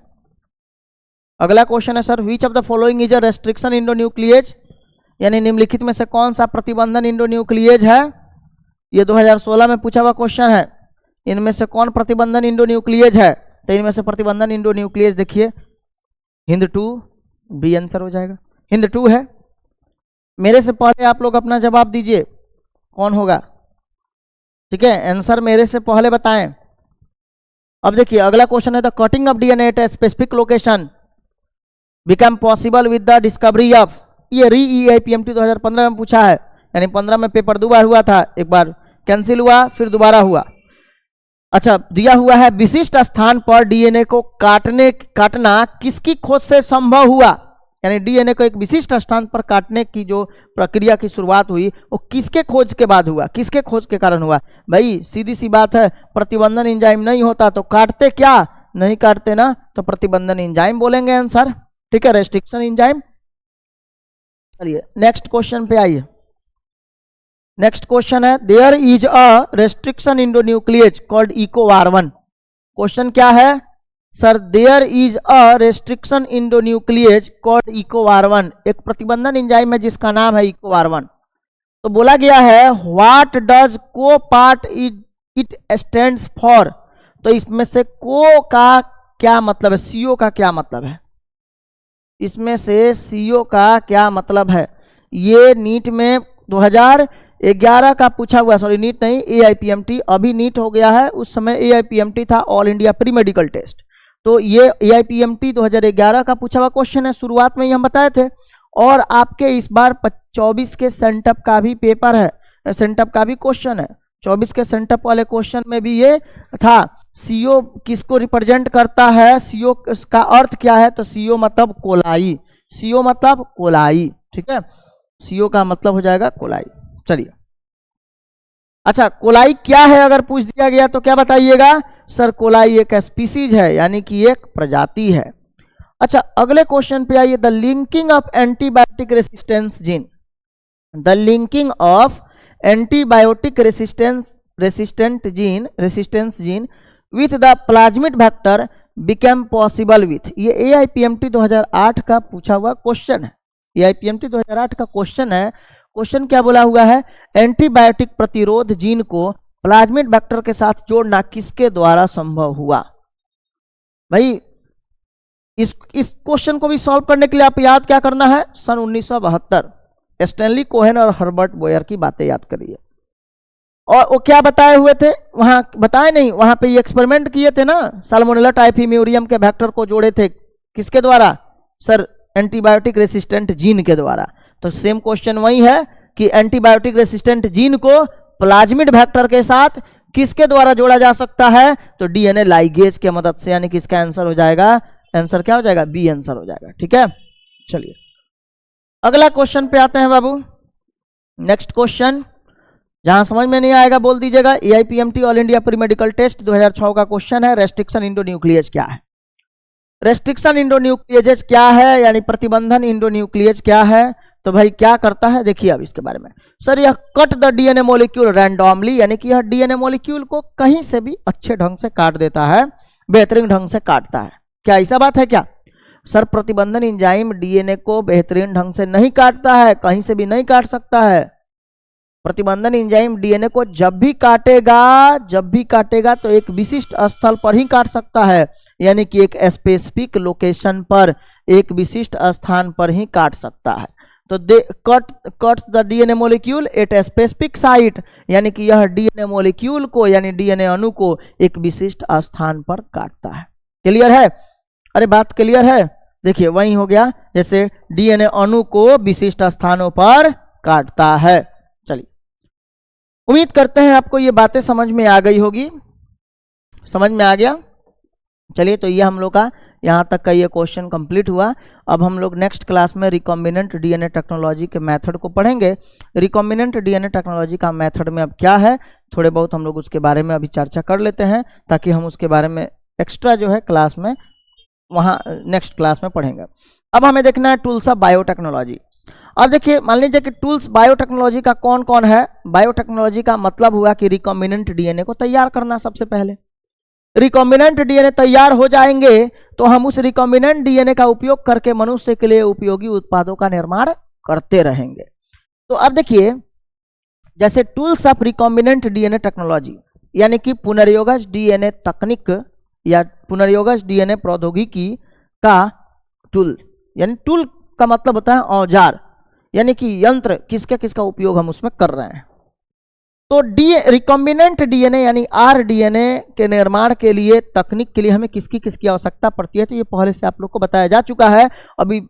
अगला क्वेश्चन है sir, which of the following is a restriction endonuclease, यानी निम्नलिखित में से कौन सा प्रतिबंधन इंडोन्यूक्लियेज है? ये 2016 में पूछा हुआ क्वेश्चन है। इनमें से कौन प्रतिबंधन इंडोन्यूक्लियेज है? तो इनमें से प्रतिबंधन इंडोन्यूक्लियेज देखिए, हिंद-2, बी आंसर हो जाएगा। हिंद-2 है। मेरे से पहले आप लोग अपना जवाब दीजिए, कौन होगा? ठीक है, आंसर मेरे से पहले बताएं। अब देखिए अगला क्वेश्चन है, the cutting of DNA at a specific location become possible with the discovery of, ये EIPMT 2015 में पूछा है, यानी 15 में पेपर 2 बार हुआ था, एक बार कैंसिल हुआ फिर दोबारा हुआ। अच्छा, दिया हुआ है विशिष्ट स्थान पर डीएनए को काटना किसकी खोज से संभव हुआ, यानी डीएनए को एक विशिष्ट स्थान पर काटने की जो प्रक्रिया की शुरुआत हुई वो किसके खोज के बाद हुआ, किसके खोज के कारण हुआ। भाई सीधी सी बात है, प्रतिबंधन एंजाइम नहीं होता तो काटते क्या, नहीं काटते ना, तो प्रतिबंधन एंजाइम बोलेंगे आंसर, ठीक है, रेस्ट्रिक्शन एंजाइम। चलिए नेक्स्ट क्वेश्चन पे आइए। नेक्स्ट क्वेश्चन है, there is a restriction endonuclease called EcoVar1। Question क्या है sir, there is a restriction endonuclease called EcoVar1, एक प्रतिबंधन एंजाइम है जिसका नाम है EcoVar1। तो बोला गया है व्हाट डज को पार्ट इट स्टैंड्स फॉर, तो इसमें से को का क्या मतलब है, CO का क्या मतलब है, इसमें से CO का क्या मतलब है। ये नीट में 2011 का पूछा हुआ, सॉरी नीट नहीं AIPMT, अभी नीट हो गया है, उस समय AIPMT था, all India pre medical test. तो ये AIPMT 2011 का पूछा हुआ क्वेश्चन है, शुरुआत में ही हम बताए थे। और आपके इस बार 24 के सेंटअप का भी पेपर है, सेंटअप का भी क्वेश्चन है, 24 के सेंटअप वाले क्वेश्चन में भी ये था। CO किसको रिप्रेजेंट करता है, CO का अर्थ क्या है, तो CO मतलब कोलाई, CO मतलब कोलाई, ठीक है, CO का मतलब हो जाएगा कोलाई। चलिए, अच्छा कोलाई क्या है अगर पूछ दिया गया तो क्या बताइएगा, सर कोलाई एक स्पीसीज है, यानी कि एक प्रजाति है। अच्छा अगले क्वेश्चन पे आइए, the linking of antibiotic resistance gene, the linking of antibiotic resistance gene with the plasmid vector became possible with, ये AIPMT 2008 का पूछा हुआ क्वेश्चन है, AIPMT 2008 का क्वेश्चन है। क्वेश्चन क्या बोला हुआ है, एंटीबायोटिक प्रतिरोध जीन को प्लाज्मिड वेक्टर के साथ जोड़ना किसके द्वारा संभव हुआ। भाई इस क्वेश्चन को भी सॉल्व करने के लिए आप याद क्या करना है, सन 1972 स्टैनली कोहेन और हर्बर्ट बोयर की बातें याद करिए। और वो क्या बताए हुए थे, वहां बताए नहीं, वहां पे ये एक्सपेरिमेंट किए थे ना, साल्मोनेला टाइफीम्यूरियम के वेक्टर को जोड़े थे, किसके द्वारा सर, एंटीबायोटिक रेसिस्टेंट जीन के द्वारा। तो सेम क्वेश्चन वही है कि एंटीबायोटिक रेसिस्टेंट जीन को प्लाज्मिड वेक्टर के साथ किसके द्वारा जोड़ा जा सकता है, तो डीएनए लाइगेज के मदद से, यानी कि इसका आंसर हो जाएगा, आंसर क्या हो जाएगा, बी आंसर हो जाएगा, ठीक है। चलिए अगला क्वेश्चन पे आते हैं बाबू। नेक्स्ट क्वेश्चन, जहां समझ में नहीं आएगा बोल दीजिएगा। AIPMT all India pre medical test 2006 का क्वेश्चन है, रेस्ट्रिक्शन इंडोन्यूक्लियेज क्या है। रेस्ट्रिक्शन इंडोन्यूक्लियेज क्या है, यानी प्रतिबंधन इंडोन्यूक्लियेज क्या है, तो भाई क्या करता है देखिए अब इसके बारे में। सर यह cut the DNA molecule randomly, यानी कि यह डीएनए मॉलिक्यूल को कहीं से भी अच्छे ढंग से काट देता है, बेहतरीन ढंग से काटता है। क्या ऐसा बात है क्या, सर प्रतिबंधन एंजाइम डीएनए को बेहतरीन ढंग से नहीं काटता है, कहीं से भी नहीं काट सकता है। प्रतिबंधन एंजाइम डीएनए को जब भी काटेगा तो एक विशिष्ट स्थल पर ही काट सकता है, यानी कि एक स्पेसिफिक लोकेशन पर, एक विशिष्ट स्थान पर ही काट सकता है। तो cut the DNA molecule eight a specific site, यानी कि यह डीएनए मॉलिक्यूल को, यानी डीएनए अणु को एक विशिष्ट स्थान पर काटता है। क्लियर है, अरे बात क्लियर है। देखिए वही हो गया, जैसे डीएनए अणु को विशिष्ट स्थानों पर काटता है। चलिए उम्मीद करते हैं आपको ये बातें समझ में आ गई होगी, समझ में आ गया। चलिए तो ये हम लोग का यहाँ तक का ये क्वेश्चन कंप्लीट हुआ। अब हम लोग नेक्स्ट क्लास में रिकॉम्बिनेंट डीएनए टेक्नोलॉजी के मेथड को पढ़ेंगे। रिकॉम्बिनेंट डीएनए टेक्नोलॉजी का मेथड में अब क्या है, थोड़े बहुत हम लोग उसके बारे में अभी चर्चा कर लेते हैं, ताकि हम उसके बारे में एक्स्ट्रा जो है क्लास में वहाँ नेक्स्ट क्लास में पढ़ेंगे। अब हमें देखना है टूल्स ऑफ बायोटेक्नोलॉजी। अब देखिए मान लीजिए कि टूल्स बायोटेक्नोलॉजी का कौन कौन है। बायोटेक्नोलॉजी का मतलब हुआ कि रिकॉम्बिनेंट डीएनए को तैयार करना। सबसे पहले रिकॉम्बिनेंट डीएनए तैयार हो जाएंगे तो हम उस रिकॉम्बिनेंट डीएनए का उपयोग करके मनुष्य के लिए उपयोगी उत्पादों का निर्माण करते रहेंगे। तो अब देखिए जैसे tools of recombinant DNA technology, यानी कि पुनर्योगज डीएनए तकनीक या पुनर्योगज डीएनए प्रौद्योगिकी का टूल, यानी टूल का मतलब होता है औजार, यानी कि यंत्र, किसका किसका उपयोग हम उसमें कर रहे हैं। तो रिकॉम्बिनेंट डीएनए यानी आरडीएनए के निर्माण के लिए तकनीक के लिए हमें किसकी किसकी आवश्यकता पड़ती है, तो ये पहले से आप लोग को बताया जा चुका है। अभी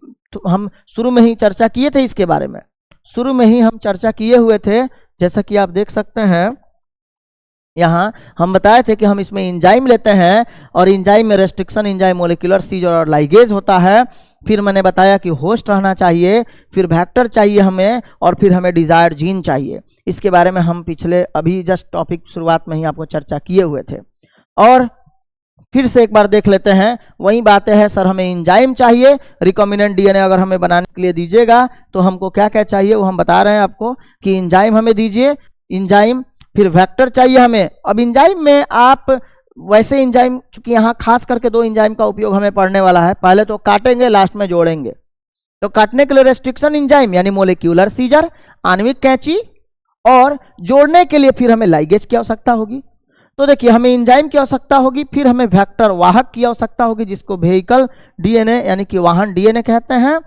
हम शुरू में ही चर्चा किए थे इसके बारे में, शुरू में ही हम चर्चा किए हुए थे। जैसा कि आप देख सकते हैं यहाँ हम बताए थे कि हम इसमें इंजाइम लेते हैं और इंजाइम में रेस्ट्रिक्शन इंजाइम, मोलिकुलर सीजर और लाइगेज होता है। फिर मैंने बताया कि होस्ट रहना चाहिए, फिर वेक्टर चाहिए हमें, और फिर हमें डिजायर्ड जीन चाहिए। इसके बारे में हम पिछले अभी जस्ट टॉपिक शुरुआत में ही आपको चर्चा किए हुए थे। और फिर से एक बार देख लेते हैं, वही बातें हैं। सर हमें इंजाइम चाहिए, रिकॉम्बिनेंट डीएनए अगर हमें बनाने के लिए दीजिएगा तो हमको क्या क्या चाहिए वो हम बता रहे हैं आपको कि इंजाइम हमें दीजिए, इंजाइम, फिर वेक्टर चाहिए हमें। अब इंजाइम में आप वैसे इंजाइम, चूंकि यहाँ खास करके 2 इंजाइम का उपयोग हमें पढ़ने वाला है, पहले तो काटेंगे लास्ट में जोड़ेंगे। तो काटने के लिए रेस्ट्रिक्शन इंजाइम यानी मोलिक्यूलर सीजर, आणविक कैंची, और जोड़ने के लिए फिर हमें लाइगेज की आवश्यकता होगी। तो देखिए हमें इंजाइम की आवश्यकता होगी, फिर हमें वेक्टर वाहक की आवश्यकता होगी जिसको वेहिकल डीएनए यानी कि वाहन डीएनए कहते हैं।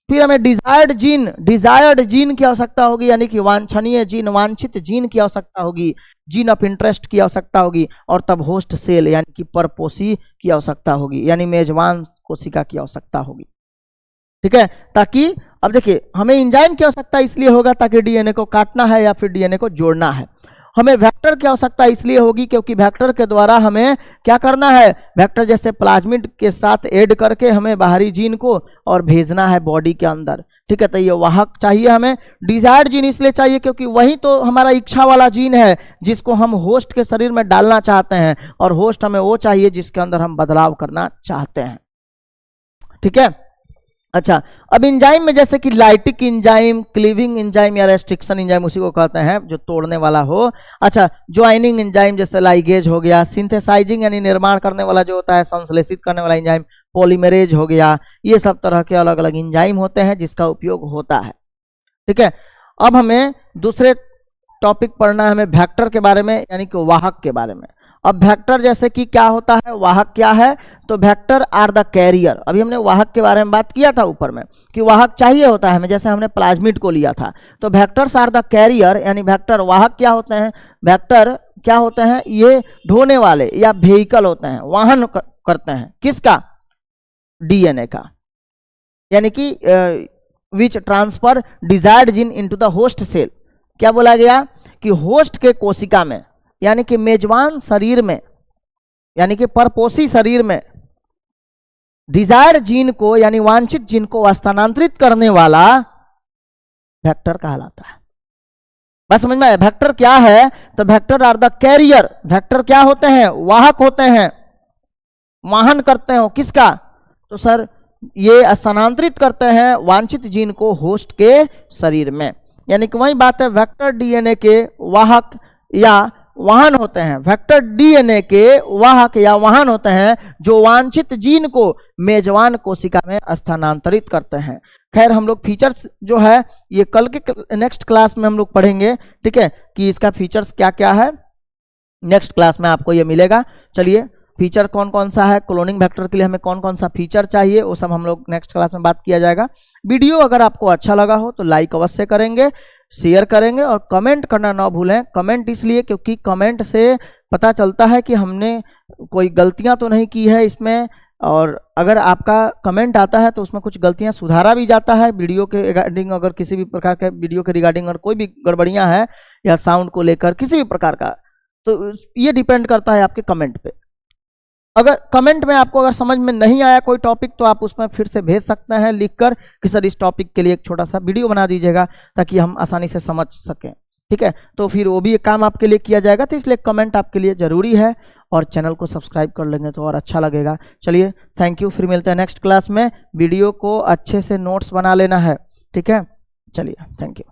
फिर हमें डिजायर्ड जीन की आवश्यकता होगी यानी कि वांछनीय जीन, वांछित जीन की आवश्यकता होगी, जीन ऑफ इंटरेस्ट की आवश्यकता होगी, और तब होस्ट सेल यानी कि परपोषी की आवश्यकता होगी यानी मेजबान कोशिका की आवश्यकता होगी। ठीक है, ताकि अब देखिए हमें इंजाइम की आवश्यकता इसलिए होगा ताकि डीएनए को काटना है या फिर डीएनए को जोड़ना है। हमें वेक्टर की आवश्यकता इसलिए होगी क्योंकि वेक्टर के द्वारा हमें क्या करना है, वेक्टर जैसे प्लाज्मिड के साथ ऐड करके हमें बाहरी जीन को और भेजना है बॉडी के अंदर। ठीक है, तो ये वाहक चाहिए हमें। डिजायर्ड जीन इसलिए चाहिए क्योंकि वही तो हमारा इच्छा वाला जीन है जिसको हम होस्ट के शरीर में डालना चाहते हैं, और होस्ट हमें वो चाहिए जिसके अंदर हम बदलाव करना चाहते हैं। ठीक है, अच्छा, अब इंजाइम में जैसे कि लाइटिक इंजाइम, क्लीविंग इंजाइम या रेस्ट्रिक्शन इंजाइम उसी को कहते हैं जो तोड़ने वाला हो। अच्छा, ज्वाइनिंग इंजाइम जैसे लाइगेज हो गया, सिंथेसाइजिंग यानी निर्माण करने वाला जो होता है, संश्लेषित करने वाला इंजाइम पॉलीमरेज हो गया। ये सब तरह के अलग अलग इंजाइम होते हैं जिसका उपयोग होता है। ठीक है, अब हमें दूसरे टॉपिक पढ़ना है हमें वेक्टर के बारे में यानी कि वाहक के बारे में। अब वेक्टर जैसे कि क्या होता है, वाहक क्या है, तो वेक्टर आर द कैरियर। अभी हमने वाहक के बारे में बात किया था ऊपर में कि वाहक चाहिए होता है हमें, जैसे हमने प्लाज्मिड को लिया था। तो वेक्टर्स आर द कैरियर यानी वेक्टर वाहक क्या होते हैं, वेक्टर क्या होते हैं, ये ढोने वाले या व्हीकल होते हैं, वाहन करते हैं किसका, डीएनए का, यानी कि which transfer desired gene into the host cell. क्या बोला गया कि होस्ट के कोशिका में यानी कि मेजबान शरीर में यानी कि परपोषी शरीर में डिजायर जीन को यानी वांछित जीन को स्थानांतरित करने वाला वेक्टर कहलाता है। बस समझ में आया वेक्टर क्या है, तो vector are the carrier. Vector क्या होते हैं, वाहक होते हैं, वाहन करते हो किसका, तो सर ये स्थानांतरित करते हैं वांछित जीन को होस्ट के शरीर में। यानी कि वही बात है, वेक्टर डीएनए के वाहक या वाहन होते हैं, वेक्टर डीएनए के वाहक या वाहन होते हैं जो वांछित जीन को मेजबान कोशिका में स्थानांतरित करते हैं। खैर हम लोग फीचर्स जो है ये कल के नेक्स्ट क्लास में हम लोग पढ़ेंगे। ठीक है, कि इसका फीचर्स क्या क्या है, नेक्स्ट क्लास में आपको ये मिलेगा। चलिए, फीचर कौन कौन सा है, क्लोनिंग वेक्टर के लिए हमें कौन कौन सा फीचर चाहिए, वो सब हम लोग नेक्स्ट क्लास में बात किया जाएगा। वीडियो अगर आपको अच्छा लगा हो तो लाइक अवश्य करेंगे, शेयर करेंगे और कमेंट करना ना भूलें। कमेंट इसलिए क्योंकि कमेंट से पता चलता है कि हमने कोई गलतियां तो नहीं की है इसमें, और अगर आपका कमेंट आता है तो उसमें कुछ गलतियां सुधारा भी जाता है। वीडियो के रिगार्डिंग अगर किसी भी प्रकार के वीडियो के रिगार्डिंग अगर कोई भी गड़बड़ियां हैं या साउंड को लेकर किसी भी प्रकार का, तो ये डिपेंड करता है आपके कमेंट पे। अगर कमेंट में आपको अगर समझ में नहीं आया कोई टॉपिक तो आप उसमें फिर से भेज सकते हैं लिखकर कि सर इस टॉपिक के लिए एक छोटा सा वीडियो बना दीजिएगा ताकि हम आसानी से समझ सकें। ठीक है, तो फिर वो भी एक काम आपके लिए किया जाएगा, तो इसलिए कमेंट आपके लिए ज़रूरी है, और चैनल को सब्सक्राइब कर लेंगे तो और अच्छा लगेगा। चलिए, थैंक यू, फिर मिलते हैं नेक्स्ट क्लास में। वीडियो को अच्छे से नोट्स बना लेना है। ठीक है, चलिए, थैंक यू।